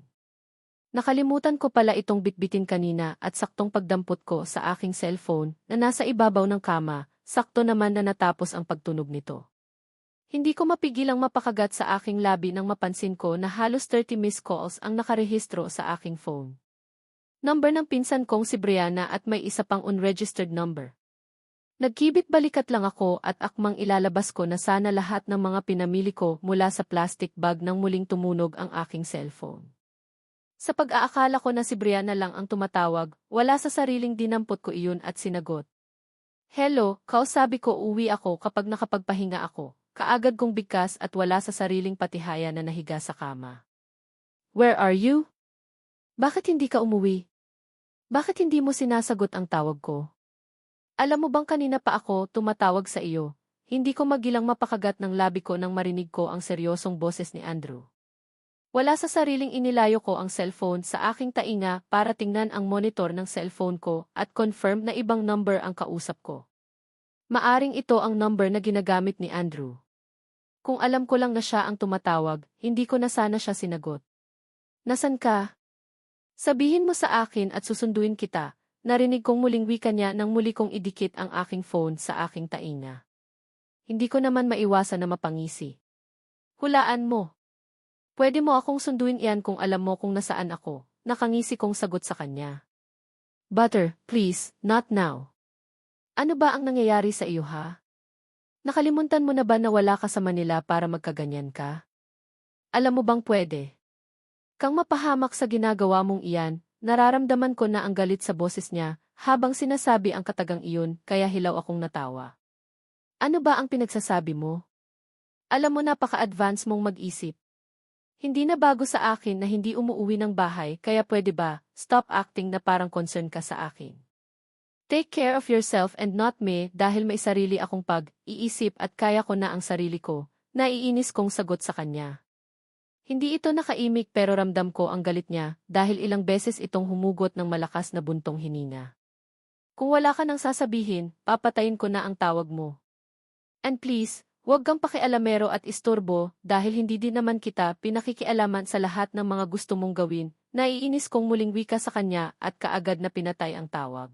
Nakalimutan ko pala itong bitbitin kanina at saktong pagdampot ko sa aking cellphone na nasa ibabaw ng kama, sakto naman na natapos ang pagtunog nito. Hindi ko mapigilang mapakagat sa aking labi nang mapansin ko na halos 30 missed calls ang nakarehistro sa aking phone. Number ng pinsan kong si Brianna at may isa pang unregistered number. Nagkibit balikat lang ako at akmang ilalabas ko na sana lahat ng mga pinamili ko mula sa plastic bag nang muling tumunog ang aking cellphone. Sa pag-aakala ko na si Brianna lang ang tumatawag, wala sa sariling dinampot ko iyon at sinagot. Hello, sabi ko uwi ako kapag nakapagpahinga ako. Kaagad kong bigkas at wala sa sariling patihaya na nahiga sa kama. Where are you? Bakit hindi ka umuwi? Bakit hindi mo sinasagot ang tawag ko? Alam mo bang kanina pa ako tumatawag sa iyo? Hindi ko magilang mapakagat ng labi ko nang marinig ko ang seryosong boses ni Andrew. Wala sa sariling inilayo ko ang cellphone sa aking tainga para tingnan ang monitor ng cellphone ko at confirm na ibang number ang kausap ko. Maaring ito ang number na ginagamit ni Andrew. Kung alam ko lang na siya ang tumatawag, hindi ko na sana siya sinagot. Nasaan ka? Sabihin mo sa akin at susunduin kita. Narinig kong muling wika niya nang muli kong idikit ang aking phone sa aking tainga. Hindi ko naman maiwasan na mapangisi. Hulaan mo. Pwede mo akong sunduin iyan kung alam mo kung nasaan ako, nakangisi kong sagot sa kanya. Butter, please, not now. Ano ba ang nangyayari sa iyo ha? Nakalimutan mo na ba na wala ka sa Manila para magkaganyan ka? Alam mo bang pwede? Kang mapahamak sa ginagawa mong iyan, nararamdaman ko na ang galit sa boses niya habang sinasabi ang katagang iyon kaya hilaw akong natawa. Ano ba ang pinagsasabi mo? Alam mo napaka-advance mong mag-isip. Hindi na bago sa akin na hindi umuuwi ng bahay kaya pwede ba, stop acting na parang concern ka sa akin. Take care of yourself and not me dahil may sarili akong pag-iisip at kaya ko na ang sarili ko, naiinis kong sagot sa kanya. Hindi ito nakaimik pero ramdam ko ang galit niya dahil ilang beses itong humugot ng malakas na buntong hininga. Kung wala ka nang sasabihin, papatayin ko na ang tawag mo. And please, huwag kang pakialamero at istorbo dahil hindi din naman kita pinakikialaman sa lahat ng mga gusto mong gawin, naiinis kong muling wika sa kanya at kaagad na pinatay ang tawag.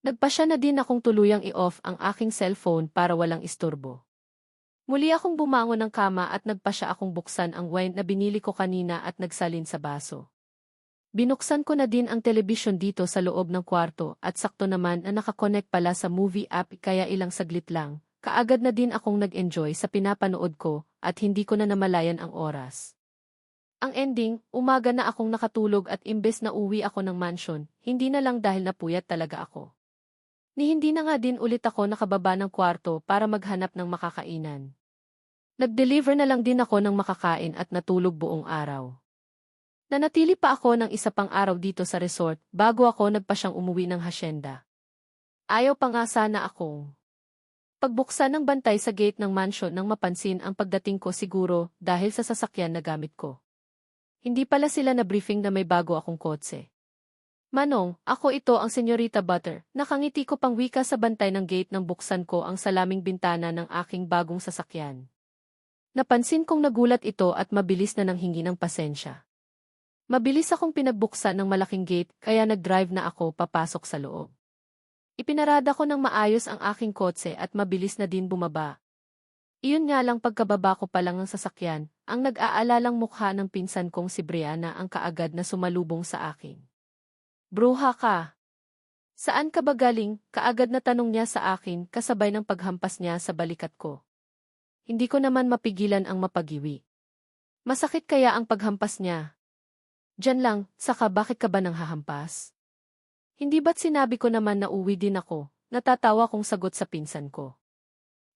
Nagpasya na din akong tuluyang i-off ang aking cellphone para walang istorbo. Muli akong bumangon ng kama at nagpasya akong buksan ang wine na binili ko kanina at nagsalin sa baso. Binuksan ko na din ang telebisyon dito sa loob ng kwarto at sakto naman na nakakonect pala sa movie app kaya ilang saglit lang. Kaagad na din akong nag-enjoy sa pinapanood ko at hindi ko na namalayan ang oras. Ang ending, umaga na akong nakatulog at imbes na uwi ako ng mansion, hindi na lang dahil napuyat talaga ako. Ni hindi na nga din ulit ako nakababa ng kwarto para maghanap ng makakainan. Nag-deliver na lang din ako ng makakain at natulog buong araw. Nanatili pa ako ng isa pang araw dito sa resort bago ako nagpasyang umuwi ng hasyenda. Ayaw pa nga sana akong pagbuksan ng bantay sa gate ng mansion nang mapansin ang pagdating ko siguro dahil sa sasakyan na gamit ko. Hindi pala sila na-briefing na may bago akong kotse. Manong, ako ito ang Senyorita Butter. Nakangiti ko pang wika sa bantay ng gate nang buksan ko ang salaming bintana ng aking bagong sasakyan. Napansin kong nagulat ito at mabilis na nanghingi ng pasensya. Mabilis akong pinagbuksan ng malaking gate kaya nag-drive na ako papasok sa loob. Ipinarada ko ng maayos ang aking kotse at mabilis na din bumaba. Iyon nga lang pagkababa ko pa lang ng sasakyan, ang nag-aalalang mukha ng pinsan kong si Brianna ang kaagad na sumalubong sa akin. Bruha ka! Saan ka ba galing? Kaagad na tanong niya sa akin kasabay ng paghampas niya sa balikat ko. Hindi ko naman mapigilan ang mapagiwi. Masakit kaya ang paghampas niya? Diyan lang, saka bakit ka ba nang hahampas? Hindi ba't sinabi ko naman na uwi din ako, natatawa kong sagot sa pinsan ko.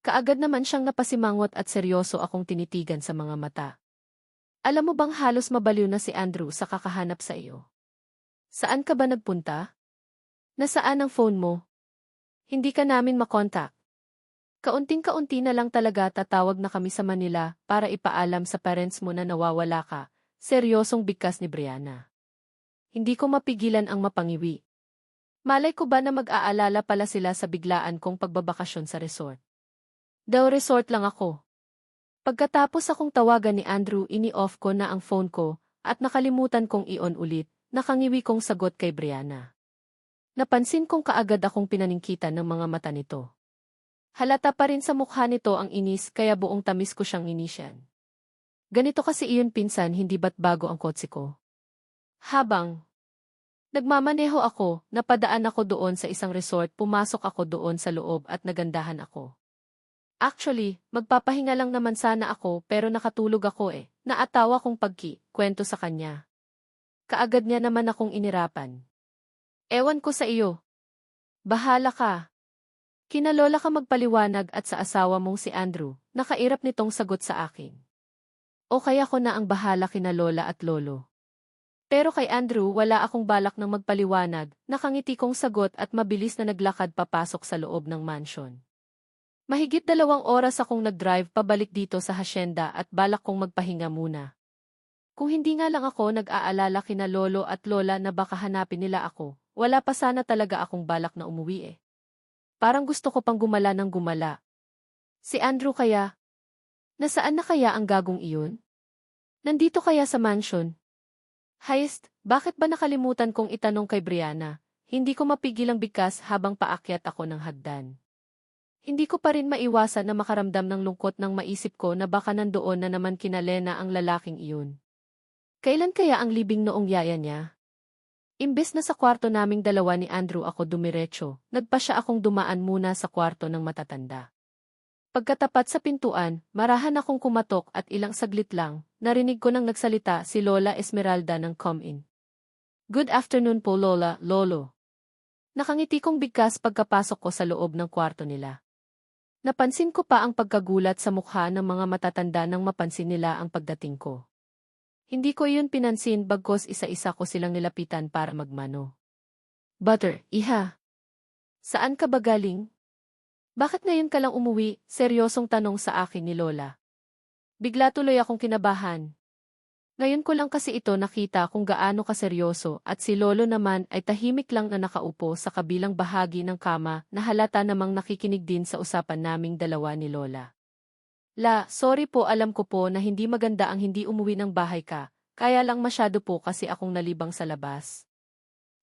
Kaagad naman siyang napasimangot at seryoso akong tinitigan sa mga mata. Alam mo bang halos mabaliw na si Andrew sa kakahanap sa iyo? Saan ka ba nagpunta? Nasaan ang phone mo? Hindi ka namin makontak. Kaunting-kaunti na lang talaga tatawag na kami sa Manila para ipaalam sa parents mo na nawawala ka, seryosong bigkas ni Brianna. Hindi ko mapigilan ang mapangiwi. Malay ko ba na mag-aalala pala sila sa biglaan kong pagbabakasyon sa resort? Daw resort lang ako. Pagkatapos akong tawagan ni Andrew ini-off ko na ang phone ko at nakalimutan kong i-on ulit, nakangiwi kong sagot kay Brianna. Napansin kong kaagad akong pinaningkitan ng mga mata nito. Halata pa rin sa mukha nito ang inis kaya buong tamis ko siyang inisyan. Ganito kasi iyon pinsan hindi ba't bago ang kotse ko? Habang Nagmamaneho ako, napadaan ako doon sa isang resort, pumasok ako doon sa loob at nagandahan ako. Actually, magpapahinga lang naman sana ako pero nakatulog ako eh. Naatawa kong kwento sa kanya. Kaagad niya naman akong inirapan. Ewan ko sa iyo. Bahala ka. Kinalola ka magpaliwanag at sa asawa mong si Andrew, nakairap nitong sagot sa akin. O kaya ko na ang bahala kina lola at lolo. Pero kay Andrew wala akong balak ng magpaliwanag, nakangiti kong sagot at mabilis na naglakad papasok sa loob ng mansion. Mahigit 2 oras akong nag-drive pabalik dito sa hasyenda at balak kong magpahinga muna. Kung hindi nga lang ako nag-aalala kina lolo at lola na baka hanapin nila ako, wala pa sana talaga akong balak na umuwi eh. Parang gusto ko pang gumala ng gumala. Si Andrew kaya? Nasaan na kaya ang gagong iyon? Nandito kaya sa mansion? Heist, bakit ba nakalimutan kong itanong kay Brianna? Hindi ko mapigil ang bigkas habang paakyat ako ng hagdan. Hindi ko pa rin maiwasan na makaramdam ng lungkot nang maisip ko na baka nandoon na naman kina Lena ang lalaking iyon. Kailan kaya ang libing noong yaya niya? Imbes na sa kwarto naming dalawa ni Andrew ako dumiretso, nagpa siya akong dumaan muna sa kwarto ng matatanda. Pagkatapat sa pintuan, marahan akong kumatok at ilang saglit lang, narinig ko nang nagsalita si Lola Esmeralda ng come-in. Good afternoon po Lola, Lolo. Nakangiti kong bigkas pagkapasok ko sa loob ng kwarto nila. Napansin ko pa ang pagkagulat sa mukha ng mga matatanda nang mapansin nila ang pagdating ko. Hindi ko iyon pinansin bagkos isa-isa ko silang nilapitan para magmano. Butter, iha. Saan ka ba galing? Bakit ngayon ka lang umuwi? Seryosong tanong sa akin ni Lola. Bigla tuloy akong kinabahan. Ngayon ko lang kasi ito nakita kung gaano kaseryoso at si Lolo naman ay tahimik lang na nakaupo sa kabilang bahagi ng kama na halata namang nakikinig din sa usapan naming dalawa ni Lola. Sorry po alam ko po na hindi maganda ang hindi umuwi ng bahay ka, kaya lang masyado po kasi akong nalibang sa labas.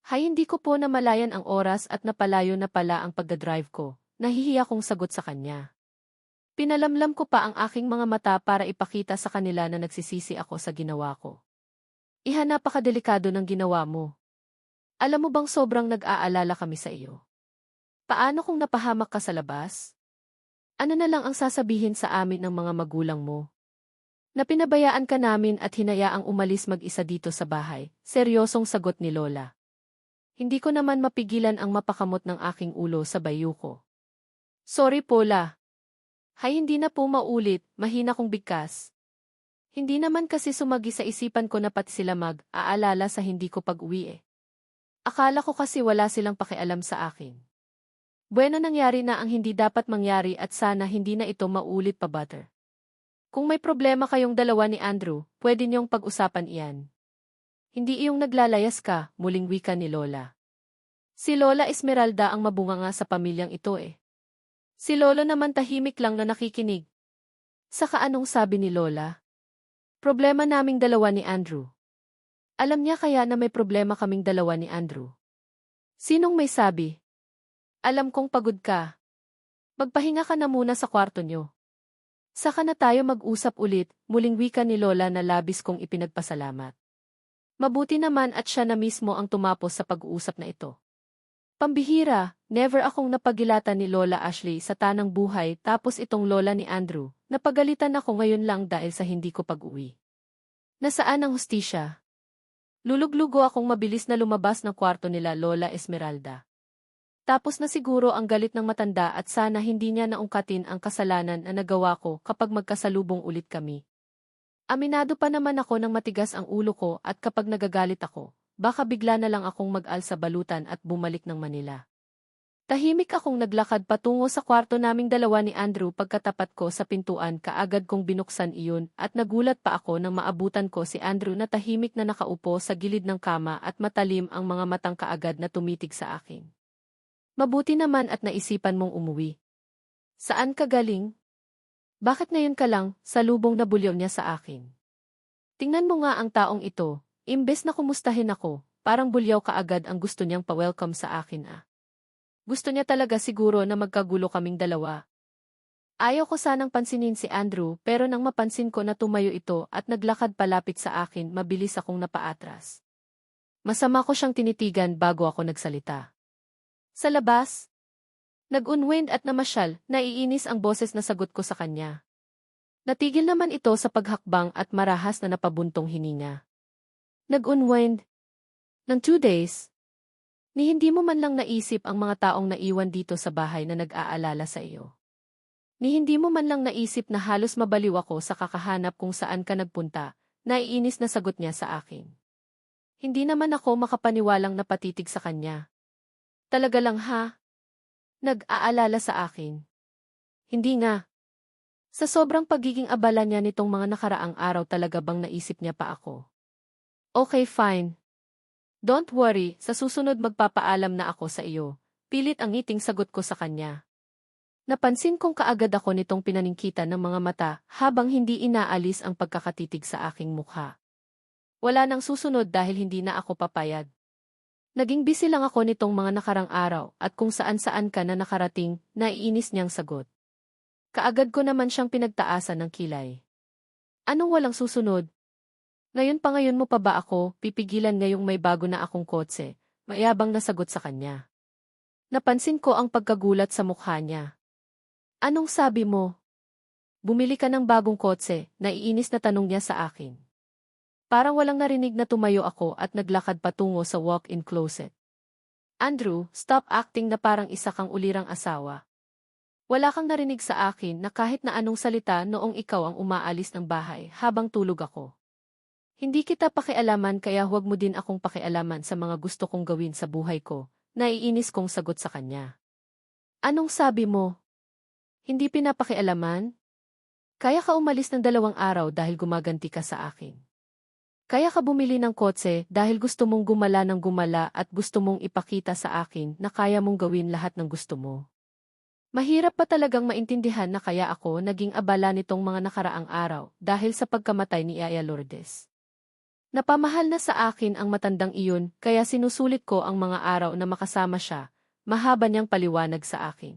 Hindi ko po namalayan ang oras at napalayo na pala ang pagdadrive ko. Nahihiya kong sagot sa kanya. Pinalamlam ko pa ang aking mga mata para ipakita sa kanila na nagsisisi ako sa ginawa ko. Napakadelikado ng ginawa mo. Alam mo bang sobrang nag-aalala kami sa iyo? Paano kung napahamak ka sa labas? Ano na lang ang sasabihin sa amin ng mga magulang mo? Na pinabayaan ka namin at hinayaang umalis mag-isa dito sa bahay, seryosong sagot ni Lola. Hindi ko naman mapigilan ang mapakamot ng aking ulo sa bayu ko. Sorry po La. Hindi na po maulit, mahina kong bigkas. Hindi naman kasi sumagi sa isipan ko na pati sila mag-aalala sa hindi ko pag-uwi eh. Akala ko kasi wala silang pakialam sa akin. Bueno nangyari na ang hindi dapat mangyari at sana hindi na ito maulit pa Butter. Kung may problema kayong dalawa ni Andrew, pwede niyong pag-usapan iyan. Hindi iyong naglalayas ka, muling wika ni Lola. Si Lola Esmeralda ang mabunganga sa pamilyang ito eh. Si Lolo naman tahimik lang na nakikinig. Saka anong sabi ni Lola? Problema naming dalawa ni Andrew. Alam niya kaya na may problema kaming dalawa ni Andrew. Sinong may sabi? Alam kong pagod ka. Magpahinga ka na muna sa kwarto niyo. Saka na tayo mag-usap ulit, muling wika ni Lola na labis kong ipinagpasalamat. Mabuti naman at siya na mismo ang tumapos sa pag-uusap na ito. Pambihira, never akong napagilatan ni Lola Ashley sa tanang buhay tapos itong lola ni Andrew, napagalitan ako ngayon lang dahil sa hindi ko pag-uwi. Nasaan ang hustisya? Luluglugo akong mabilis na lumabas ng kwarto nila Lola Esmeralda. Tapos na siguro ang galit ng matanda at sana hindi niya naungkatin ang kasalanan na nagawa ko kapag magkasalubong ulit kami. Aminado pa naman ako ng matigas ang ulo ko at kapag nagagalit ako, baka bigla na lang akong mag-al sa balutan at bumalik ng Manila. Tahimik akong naglakad patungo sa kwarto naming dalawa ni Andrew pagkatapat ko sa pintuan kaagad kong binuksan iyon at nagulat pa ako nang maabutan ko si Andrew na tahimik na nakaupo sa gilid ng kama at matalim ang mga matang kaagad na tumitig sa akin. Mabuti naman at naisipan mong umuwi. Saan ka galing? Bakit ngayon ka lang, salubong na bulyaw niya sa akin. Tingnan mo nga ang taong ito. Imbes na kumustahin ako, parang bulyaw kaagad ang gusto niyang pa-welcome sa akin Gusto niya talaga siguro na magkagulo kaming dalawa. Ayaw ko sanang pansinin si Andrew pero nang mapansin ko na tumayo ito at naglakad palapit sa akin mabilis akong napaatras. Masama ko siyang tinitigan bago ako nagsalita. Sa labas, nag-unwind at namasyal, naiinis ang boses na sagot ko sa kanya. Natigil naman ito sa paghakbang at marahas na napabuntong hininga. Nag-unwind? Ng 2 days? Ni hindi mo man lang naisip ang mga taong naiwan dito sa bahay na nag-aalala sa iyo. Ni hindi mo man lang naisip na halos mabaliw ako sa kakahanap kung saan ka nagpunta, naiinis na sagot niya sa akin. Hindi naman ako makapaniwalang napatitig sa kanya. Talaga lang ha? Nag-aalala sa akin. Hindi nga. Sa sobrang pagiging abala niya nitong mga nakaraang araw talaga bang naisip niya pa ako? Okay, fine. Don't worry, sa susunod magpapaalam na ako sa iyo. Pilit ang ngiting sagot ko sa kanya. Napansin kong kaagad ako nitong pinaningkitan ng mga mata habang hindi inaalis ang pagkakatitig sa aking mukha. Wala nang susunod dahil hindi na ako papayag. Naging busy lang ako nitong mga nakarang araw at kung saan-saan ka na nakarating, naiinis niyang sagot. Kaagad ko naman siyang pinagtaasan ng kilay. Anong walang susunod? Ngayon mo pa ba ako pipigilan ngayong may bago na akong kotse? Mayabang na sagot sa kanya. Napansin ko ang pagkagulat sa mukha niya. Anong sabi mo? Bumili ka ng bagong kotse, naiinis na tanong niya sa akin. Parang walang narinig na tumayo ako at naglakad patungo sa walk-in closet. Andrew, stop acting na parang isa kang ulirang asawa. Wala kang narinig sa akin na kahit na anong salita noong ikaw ang umaalis ng bahay habang tulog ako. Hindi kita pakialaman kaya huwag mo din akong pakialaman sa mga gusto kong gawin sa buhay ko, naiinis kong sagot sa kanya. Anong sabi mo? Hindi pinapakialaman? Kaya ka umalis ng 2 araw dahil gumaganti ka sa akin. Kaya ka bumili ng kotse dahil gusto mong gumala ng gumala at gusto mong ipakita sa akin na kaya mong gawin lahat ng gusto mo. Mahirap pa talagang maintindihan na kaya ako naging abala nitong mga nakaraang araw dahil sa pagkamatay ni Yaya Lourdes. Napamahal na sa akin ang matandang iyon kaya sinusulit ko ang mga araw na makasama siya, mahaba niyang paliwanag sa akin.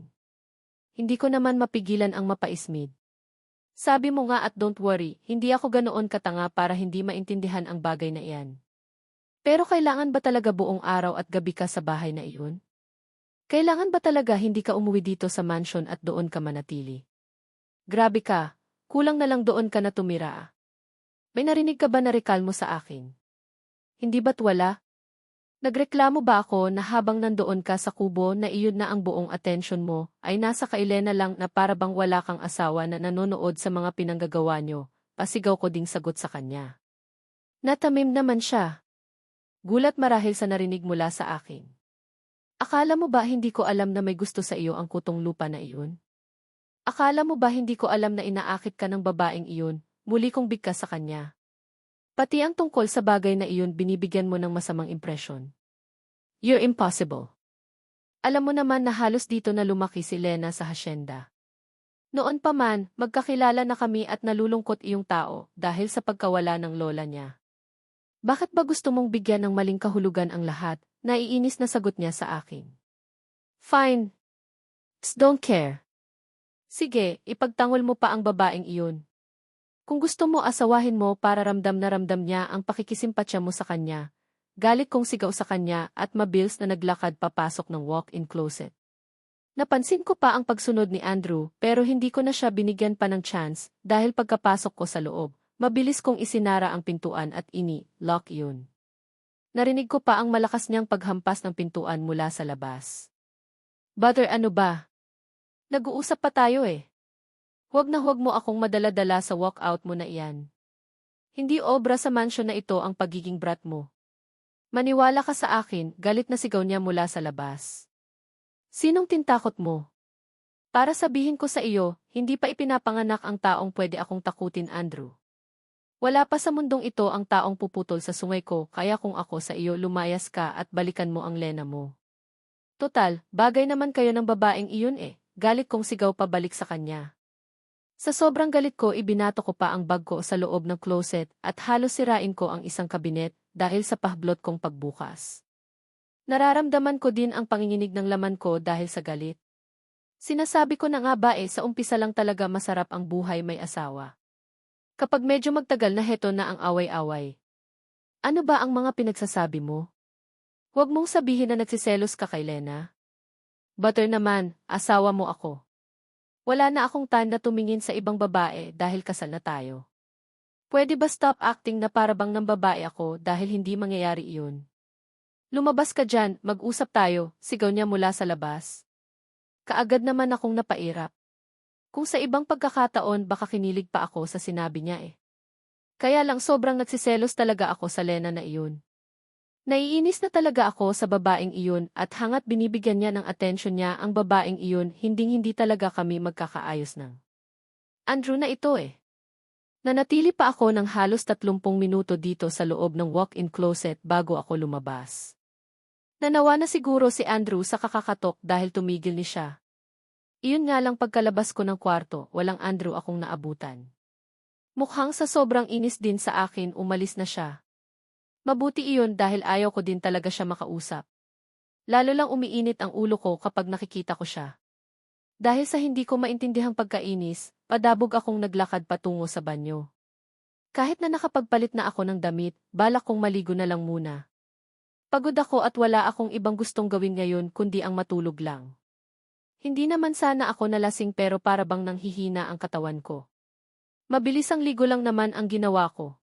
Hindi ko naman mapigilan ang mapaismid. Sabi mo nga at don't worry, hindi ako ganoon katanga para hindi maintindihan ang bagay na iyan. Pero kailangan ba talaga buong araw at gabi ka sa bahay na iyon? Kailangan ba talaga hindi ka umuwi dito sa mansion at doon ka manatili? Grabe ka, kulang na lang doon ka na tumira. May narinig ka ba na rekalmo sa akin? Hindi ba't wala? Nagreklamo ba ako na habang nandoon ka sa kubo na iyon na ang buong atensyon mo, ay nasa kay Lena lang na para bang wala kang asawa na nanonood sa mga pinanggagawa nyo, pasigaw ko ding sagot sa kanya. Natamim naman siya. Gulat marahil sa narinig mula sa akin. Akala mo ba hindi ko alam na may gusto sa iyo ang kutong lupa na iyon? Akala mo ba hindi ko alam na inaakit ka ng babaeng iyon, muli kong bigkas sa kanya? Pati ang tungkol sa bagay na iyon binibigyan mo ng masamang impresyon. You're impossible. Alam mo naman na halos dito na lumaki si Lena sa hasyenda. Noon pa man, magkakilala na kami at nalulungkot iyong tao dahil sa pagkawala ng lola niya. Bakit ba gusto mong bigyan ng maling kahulugan ang lahat? Naiinis na sagot niya sa akin. Fine. Just don't care. Sige, ipagtanggol mo pa ang babaeng iyon. Kung gusto mo asawahin mo para ramdam na ramdam niya ang pakikisimpatya mo sa kanya, galit kong sigaw sa kanya at mabilis na naglakad papasok ng walk-in closet. Napansin ko pa ang pagsunod ni Andrew pero hindi ko na siya binigyan pa ng chance dahil pagkapasok ko sa loob, mabilis kong isinara ang pintuan at lock yun. Narinig ko pa ang malakas niyang paghampas ng pintuan mula sa labas. Butter ano ba? Nag-uusap pa tayo eh. Huwag mo akong madala-dala sa walkout mo na iyan. Hindi obra sa mansion na ito ang pagiging brat mo. Maniwala ka sa akin, galit na sigaw niya mula sa labas. Sinong tintakot mo? Para sabihin ko sa iyo, hindi pa ipinapanganak ang taong pwede akong takutin, Andrew. Wala pa sa mundong ito ang taong puputol sa sungay ko kaya kung ako sa iyo lumayas ka at balikan mo ang Lena mo. Total, bagay naman kayo ng babaeng iyon eh, galit kong sigaw pabalik sa kanya. Sa sobrang galit ko ibinato ko pa ang bag ko sa loob ng closet at halos sirain ko ang isang kabinet dahil sa pahblot kong pagbukas. Nararamdaman ko din ang panginginig ng laman ko dahil sa galit. Sinasabi ko na nga ba sa umpisa lang talaga masarap ang buhay may asawa. Kapag medyo magtagal na heto na ang away-away. Ano ba ang mga pinagsasabi mo? Huwag mong sabihin na nagsiselos ka kay Lena. Butter naman, asawa mo ako. Wala na akong time na tumingin sa ibang babae dahil kasal na tayo. Pwede ba stop acting na parabang ng babae ako dahil hindi mangyayari iyon? Lumabas ka dyan, mag-usap tayo, sigaw niya mula sa labas. Kaagad naman akong napairap. Kung sa ibang pagkakataon baka kinilig pa ako sa sinabi niya eh. Kaya lang sobrang nagsiselos talaga ako sa Lena na iyon. Naiinis na talaga ako sa babaeng iyon at hangat binibigyan niya ng atensyon niya ang babaeng iyon hinding-hindi talaga kami magkakaayos ng Andrew na ito eh. Nanatili pa ako ng halos 30 minuto dito sa loob ng walk-in closet bago ako lumabas. Nanawa na siguro si Andrew sa kakakatok dahil tumigil ni siya. Iyon nga lang pagkalabas ko ng kwarto, walang Andrew akong naabutan. Mukhang sa sobrang inis din sa akin umalis na siya. Mabuti iyon dahil ayaw ko din talaga siya makausap. Lalo lang umiinit ang ulo ko kapag nakikita ko siya. Dahil sa hindi ko maintindihang pagkainis, padabog akong naglakad patungo sa banyo. Kahit na nakapagpalit na ako ng damit, balak kong maligo na lang muna. Pagod ako at wala akong ibang gustong gawin ngayon kundi ang matulog lang. Hindi naman sana ako nalasing pero para bang nanghihina ang katawan ko. Mabilis ang ligo lang naman ang ginawa ko.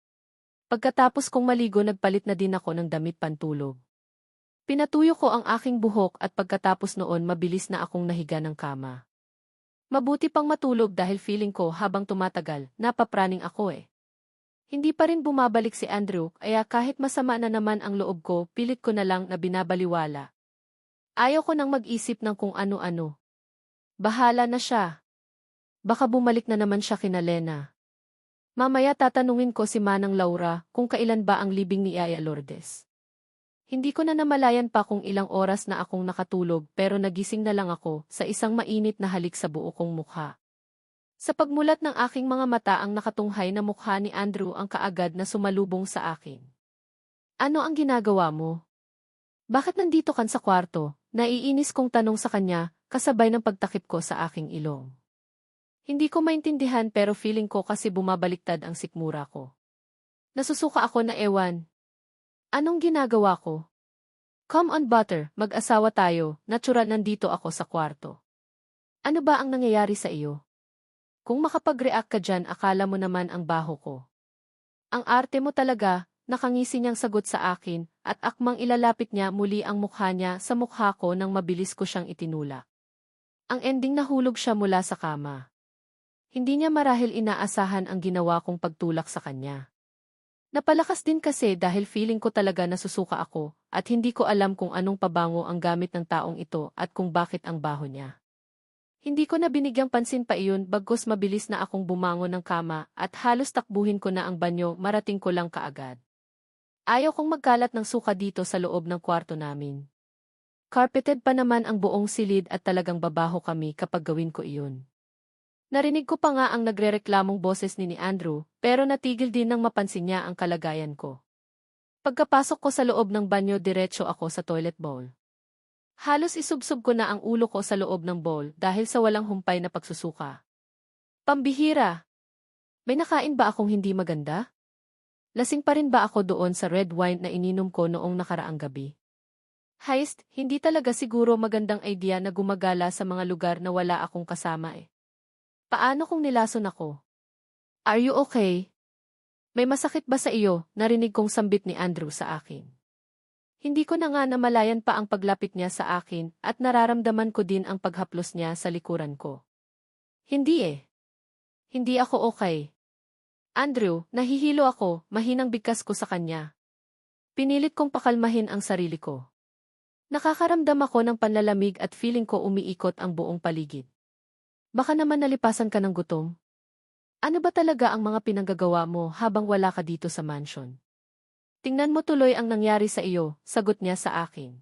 Pagkatapos kong maligo nagpalit na din ako ng damit pantulog. Pinatuyo ko ang aking buhok at pagkatapos noon mabilis na akong nahiga ng kama. Mabuti pang matulog dahil feeling ko habang tumatagal, napapraning ako eh. Hindi pa rin bumabalik si Andrew kaya kahit masama na naman ang loob ko, pilit ko na lang na binabaliwala. Ayaw ko nang mag-isip ng kung ano-ano. Bahala na siya. Baka bumalik na naman siya kina Lena. Mamaya tatanungin ko si Manang Laura kung kailan ba ang libing ni Yaya Lourdes. Hindi ko na namalayan pa kung ilang oras na akong nakatulog pero nagising na lang ako sa isang mainit na halik sa buo kong mukha. Sa pagmulat ng aking mga mata ang nakatunghay na mukha ni Andrew ang kaagad na sumalubong sa akin. Ano ang ginagawa mo? Bakit nandito kan sa kwarto? Naiinis kong tanong sa kanya, kasabay ng pagtakip ko sa aking ilong. Hindi ko maintindihan pero feeling ko kasi bumabaliktad ang sikmura ko. Nasusuka ako na ewan. Anong ginagawa ko? Come on butter, mag-asawa tayo, natural nandito ako sa kwarto. Ano ba ang nangyayari sa iyo? Kung makapag-react ka dyan akala mo naman ang baho ko. Ang arte mo talaga, nakangisi niyang sagot sa akin, at akmang ilalapit niya muli ang mukha niya sa mukha ko nang mabilis ko siyang itinulak. Ang ending nahulog siya mula sa kama. Hindi niya marahil inaasahan ang ginawa kong pagtulak sa kanya. Napalakas din kasi dahil feeling ko talaga nasusuka ako, at hindi ko alam kung anong pabango ang gamit ng taong ito at kung bakit ang baho niya. Hindi ko na binigyang pansin pa iyon bagkus mabilis na akong bumangon ng kama at halos takbuhin ko na ang banyo marating ko lang kaagad. Ayaw kong magkalat ng suka dito sa loob ng kwarto namin. Carpeted pa naman ang buong silid at talagang babaho kami kapag gawin ko iyon. Narinig ko pa nga ang nagrereklamong boses ni Andrew pero natigil din nang mapansin niya ang kalagayan ko. Pagkapasok ko sa loob ng banyo diretso ako sa toilet bowl. Halos isubsob ko na ang ulo ko sa loob ng bowl dahil sa walang humpay na pagsusuka. Pambihira! May nakain ba akong hindi maganda? Lasing pa rin ba ako doon sa red wine na ininom ko noong nakaraang gabi? Heist, hindi talaga siguro magandang idea na gumagala sa mga lugar na wala akong kasama eh. Paano kung nilason ako? Are you okay? May masakit ba sa iyo? Narinig kong sambit ni Andrew sa akin. Hindi ko na nga namalayan pa ang paglapit niya sa akin at nararamdaman ko din ang paghaplos niya sa likuran ko. Hindi eh. Hindi ako okay. Andrew, nahihilo ako, mahinang bigkas ko sa kanya. Pinilit kong pakalmahin ang sarili ko. Nakakaramdam ako ng panlalamig at feeling ko umiikot ang buong paligid. Baka naman nalipasan ka ng gutom? Ano ba talaga ang mga pinanggagawa mo habang wala ka dito sa mansion? Tingnan mo tuloy ang nangyari sa iyo, sagot niya sa akin.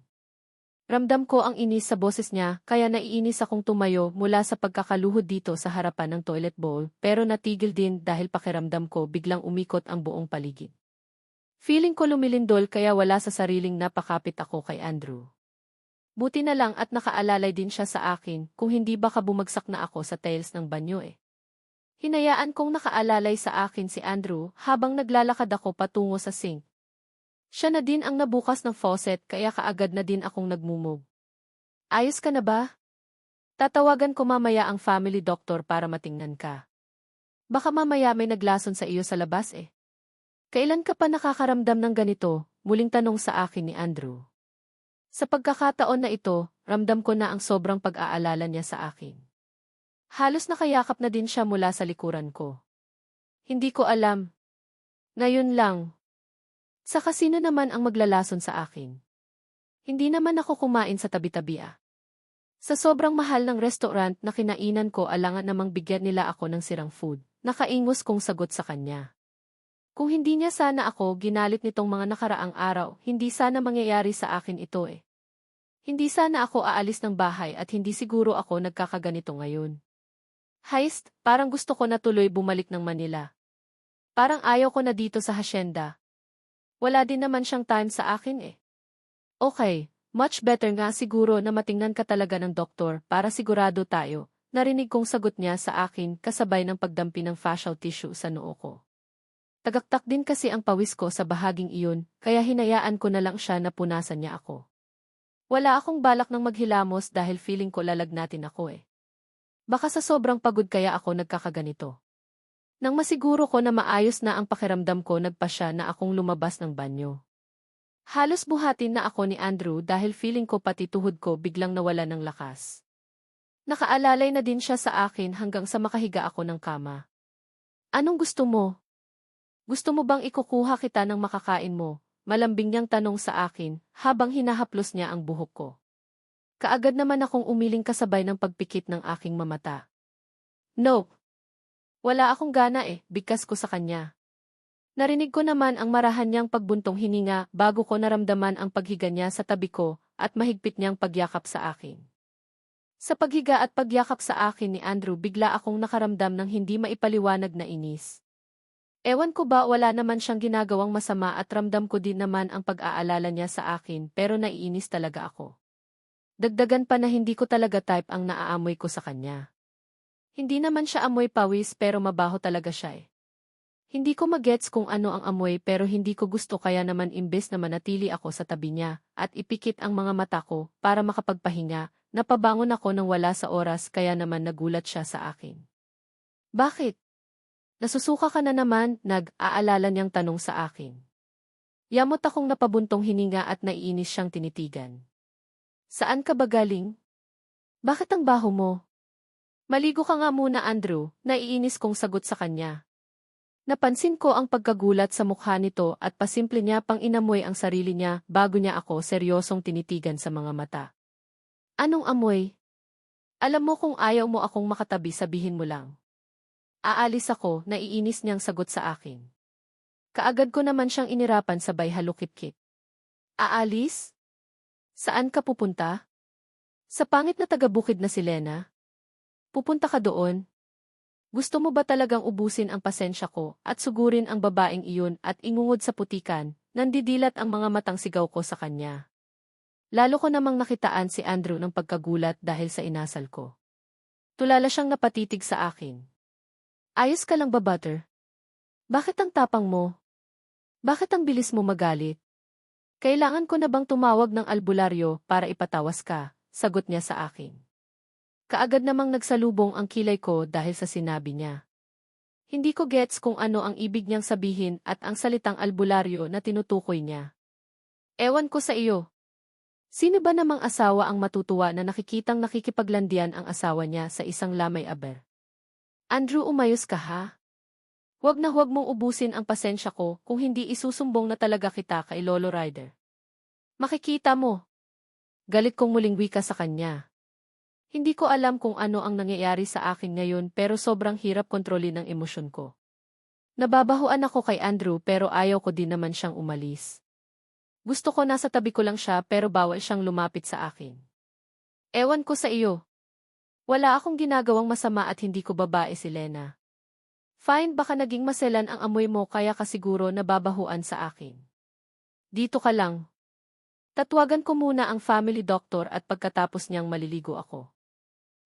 Ramdam ko ang inis sa boses niya kaya naiinis akong tumayo mula sa pagkakaluhod dito sa harapan ng toilet bowl pero natigil din dahil pakiramdam ko biglang umikot ang buong paligid. Feeling ko lumilindol kaya wala sa sariling napakapit ako kay Andrew. Buti na lang at nakaalalay din siya sa akin kung hindi baka bumagsak na ako sa tiles ng banyo eh. Hinayaan kong nakaalalay sa akin si Andrew habang naglalakad ako patungo sa sink. Siya na din ang nabukas ng faucet kaya kaagad na din akong nagmumog. Ayos ka na ba? Tatawagan ko mamaya ang family doctor para matingnan ka. Baka mamaya may naglason sa iyo sa labas eh. Kailan ka pa nakakaramdam ng ganito? Muling tanong sa akin ni Andrew. Sa pagkakataon na ito, ramdam ko na ang sobrang pag-aalala niya sa akin. Halos nakayakap na din siya mula sa likuran ko. Hindi ko alam. Ngayon lang. Saka sino naman ang maglalason sa akin? Hindi naman ako kumain sa tabi-tabi ah. Sa sobrang mahal ng restaurant na kinainan ko alangan namang bigyan nila ako ng sirang food, nakaingos kong sagot sa kanya. Kung hindi niya sana ako ginalit nitong mga nakaraang araw, hindi sana mangyayari sa akin ito eh. Hindi sana ako aalis ng bahay at hindi siguro ako nagkakaganito ngayon. Heist, parang gusto ko na tuloy bumalik ng Manila. Parang ayaw ko na dito sa hacienda. Wala din naman siyang time sa akin eh. Okay. Much better nga siguro na matingnan ka talaga ng doktor para sigurado tayo. Narinig kong sagot niya sa akin kasabay ng pagdampi ng facial tissue sa noo ko. Tagaktak din kasi ang pawis ko sa bahaging iyon, kaya hinayaan ko na lang siya na punasan niya ako. Wala akong balak ng maghilamos dahil feeling ko lalagnatin ako eh. Baka sa sobrang pagod kaya ako nagkakaganito. Nang masiguro ko na maayos na ang pakiramdam ko nagpa siya na akong lumabas ng banyo. Halos buhatin na ako ni Andrew dahil feeling ko pati tuhod ko biglang nawala ng lakas. Nakaalalay na din siya sa akin hanggang sa makahiga ako ng kama. Anong gusto mo? Gusto mo bang ikukuha kita ng makakain mo? Malambing niyang tanong sa akin habang hinahaplos niya ang buhok ko. Kaagad naman akong umiling kasabay ng pagpikit ng aking mamata. Nope. Wala akong gana eh, bigkas ko sa kanya. Narinig ko naman ang marahan niyang pagbuntong hininga bago ko naramdaman ang paghiga niya sa tabi ko at mahigpit niyang pagyakap sa akin. Sa paghiga at pagyakap sa akin ni Andrew bigla akong nakaramdam ng hindi maipaliwanag na inis. Ewan ko ba wala naman siyang ginagawang masama at ramdam ko din naman ang pag-aalala niya sa akin pero naiinis talaga ako. Dagdagan pa na hindi ko talaga type ang naaamoy ko sa kanya. Hindi naman siya amoy pawis pero mabaho talaga siya eh. Hindi ko magets kung ano ang amoy pero hindi ko gusto kaya naman imbes na manatili ako sa tabi niya at ipikit ang mga mata ko para makapagpahinga, napabangon ako nang wala sa oras kaya naman nagulat siya sa akin. Bakit? Nasusuka ka na naman, nag-aalala niyang tanong sa akin. Yamot akong napabuntong hininga at naiinis siyang tinitigan. Saan ka ba galing? Bakit ang baho mo? Maligo ka nga muna Andrew, naiinis kong sagot sa kanya. Napansin ko ang pagkagulat sa mukha nito at pasimple niya pang inamoy ang sarili niya bago niya ako seryosong tinitigan sa mga mata. Anong amoy? Alam mo kung ayaw mo akong makatabi sabihin mo lang. Aalis ako, naiinis niyang sagot sa akin. Kaagad ko naman siyang inirapan sabay halukit-kit. Aalis? Saan ka pupunta? Sa pangit na taga-bukid na si Lena? Pupunta ka doon? Gusto mo ba talagang ubusin ang pasensya ko at sugurin ang babaeng iyon at ingungod sa putikan, nandidilat ang mga matang sigaw ko sa kanya. Lalo ko namang nakitaan si Andrew ng pagkagulat dahil sa inasal ko. Tulala siyang napatitig sa akin. Ayos ka lang ba, Butter? Bakit ang tapang mo? Bakit ang bilis mo magalit? Kailangan ko na bang tumawag ng albularyo para ipatawas ka? Sagot niya sa akin. Kaagad namang nagsalubong ang kilay ko dahil sa sinabi niya. Hindi ko gets kung ano ang ibig niyang sabihin at ang salitang albularyo na tinutukoy niya. Ewan ko sa iyo. Sino ba namang asawa ang matutuwa na nakikitang nakikipaglandian ang asawa niya sa isang lamay aber? Andrew, umayos ka ha? Huwag na huwag mong ubusin ang pasensya ko kung hindi isusumbong na talaga kita kay Lolo Ryder. Makikita mo. Galit kong muling wika sa kanya. Hindi ko alam kung ano ang nangyayari sa akin ngayon pero sobrang hirap kontrolin ang emosyon ko. Nababahuan ako kay Andrew pero ayaw ko din naman siyang umalis. Gusto ko nasa tabi ko lang siya pero bawal siyang lumapit sa akin. Ewan ko sa iyo. Wala akong ginagawang masama at hindi ko babae si Lena. Fine, baka naging maselan ang amoy mo kaya ka siguro nababahuan sa akin. Dito ka lang. Tatwagan ko muna ang family doctor at pagkatapos niyang maliligo ako.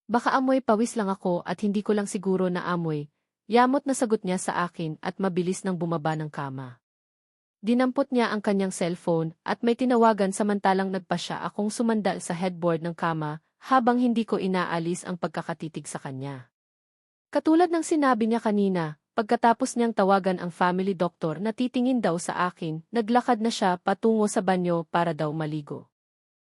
Baka amoy pawis lang ako at hindi ko lang siguro na amoy, yamot na sagot niya sa akin at mabilis nang bumaba ng kama. Dinampot niya ang kanyang cellphone at may tinawagan samantalang nagpa siya akong sumandal sa headboard ng kama habang hindi ko inaalis ang pagkakatitig sa kanya. Katulad ng sinabi niya kanina, pagkatapos niyang tawagan ang family doctor na titingin daw sa akin, naglakad na siya patungo sa banyo para daw maligo.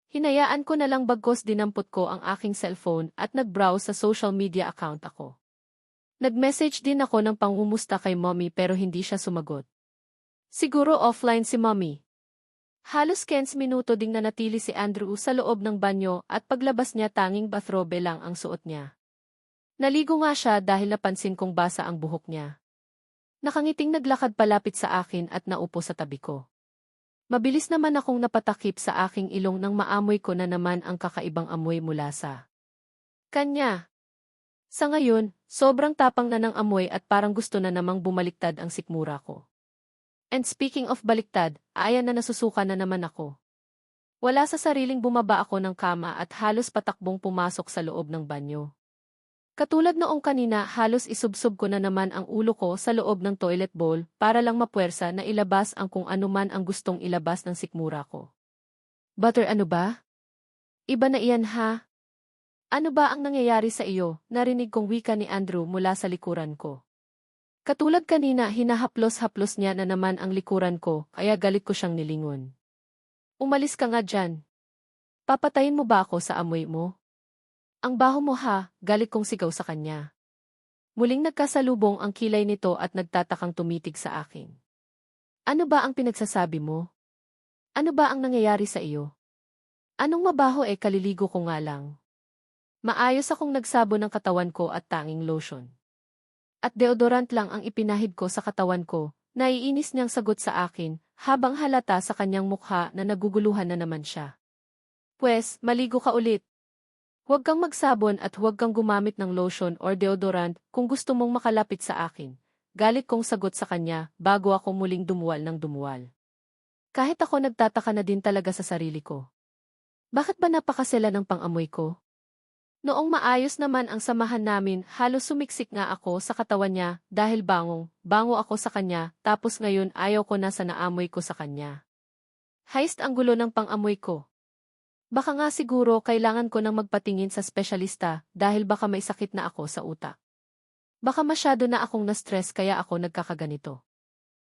Hinayaan ko na lang bagkos dinampot ko ang aking cellphone at nag-browse sa social media account ako. Nag-message din ako ng pangumusta kay mommy pero hindi siya sumagot. Siguro offline si mommy. Halos 15 minuto ding nanatili si Andrew sa loob ng banyo at paglabas niya tanging bathrobe lang ang suot niya. Naligo nga siya dahil napansin kong basa ang buhok niya. Nakangiting naglakad palapit sa akin at naupo sa tabi ko. Mabilis naman akong napatakip sa aking ilong nang maamoy ko na naman ang kakaibang amoy mula sa kanya. Sa ngayon, sobrang tapang na ng amoy at parang gusto na namang bumaliktad ang sikmura ko. And speaking of baliktad, ayan na nasusuka na naman ako. Wala sa sariling bumaba ako ng kama at halos patakbong pumasok sa loob ng banyo. Katulad noong kanina, halos isubsob ko na naman ang ulo ko sa loob ng toilet bowl para lang mapuwersa na ilabas ang kung ano man ang gustong ilabas ng sikmura ko. Butter ano ba? Iba na iyan ha? Ano ba ang nangyayari sa iyo? Narinig kong wika ni Andrew mula sa likuran ko. Katulad kanina, hinahaplos-haplos niya na naman ang likuran ko, kaya galit ko siyang nilingon. Umalis ka nga dyan. Papatayin mo ba ako sa amoy mo? Ang baho mo ha, galit kong sigaw sa kanya. Muling nagkasalubong ang kilay nito at nagtatakang tumitig sa akin. Ano ba ang pinagsasabi mo? Ano ba ang nangyayari sa iyo? Anong mabaho kaliligo ko nga lang. Maayos akong nagsabo ng katawan ko at tanging lotion. At deodorant lang ang ipinahid ko sa katawan ko, naiinis niyang sagot sa akin, habang halata sa kanyang mukha na naguguluhan na naman siya. Pwes, maligo ka ulit. Huwag kang magsabon at huwag kang gumamit ng lotion or deodorant kung gusto mong makalapit sa akin. Galit kong sagot sa kanya bago ako muling dumuwal ng dumuwal. Kahit ako nagtataka na din talaga sa sarili ko. Bakit ba napakasela ng pang-amoy ko? Noong maayos naman ang samahan namin, halos sumiksik nga ako sa katawan niya dahil bango ako sa kanya, tapos ngayon ayaw ko na sa naamoy ko sa kanya. Heist ang gulo ng pang-amoy ko. Baka nga siguro kailangan ko nang magpatingin sa espesyalista dahil baka may sakit na ako sa utak. Baka masyado na akong na-stress kaya ako nagkakaganito.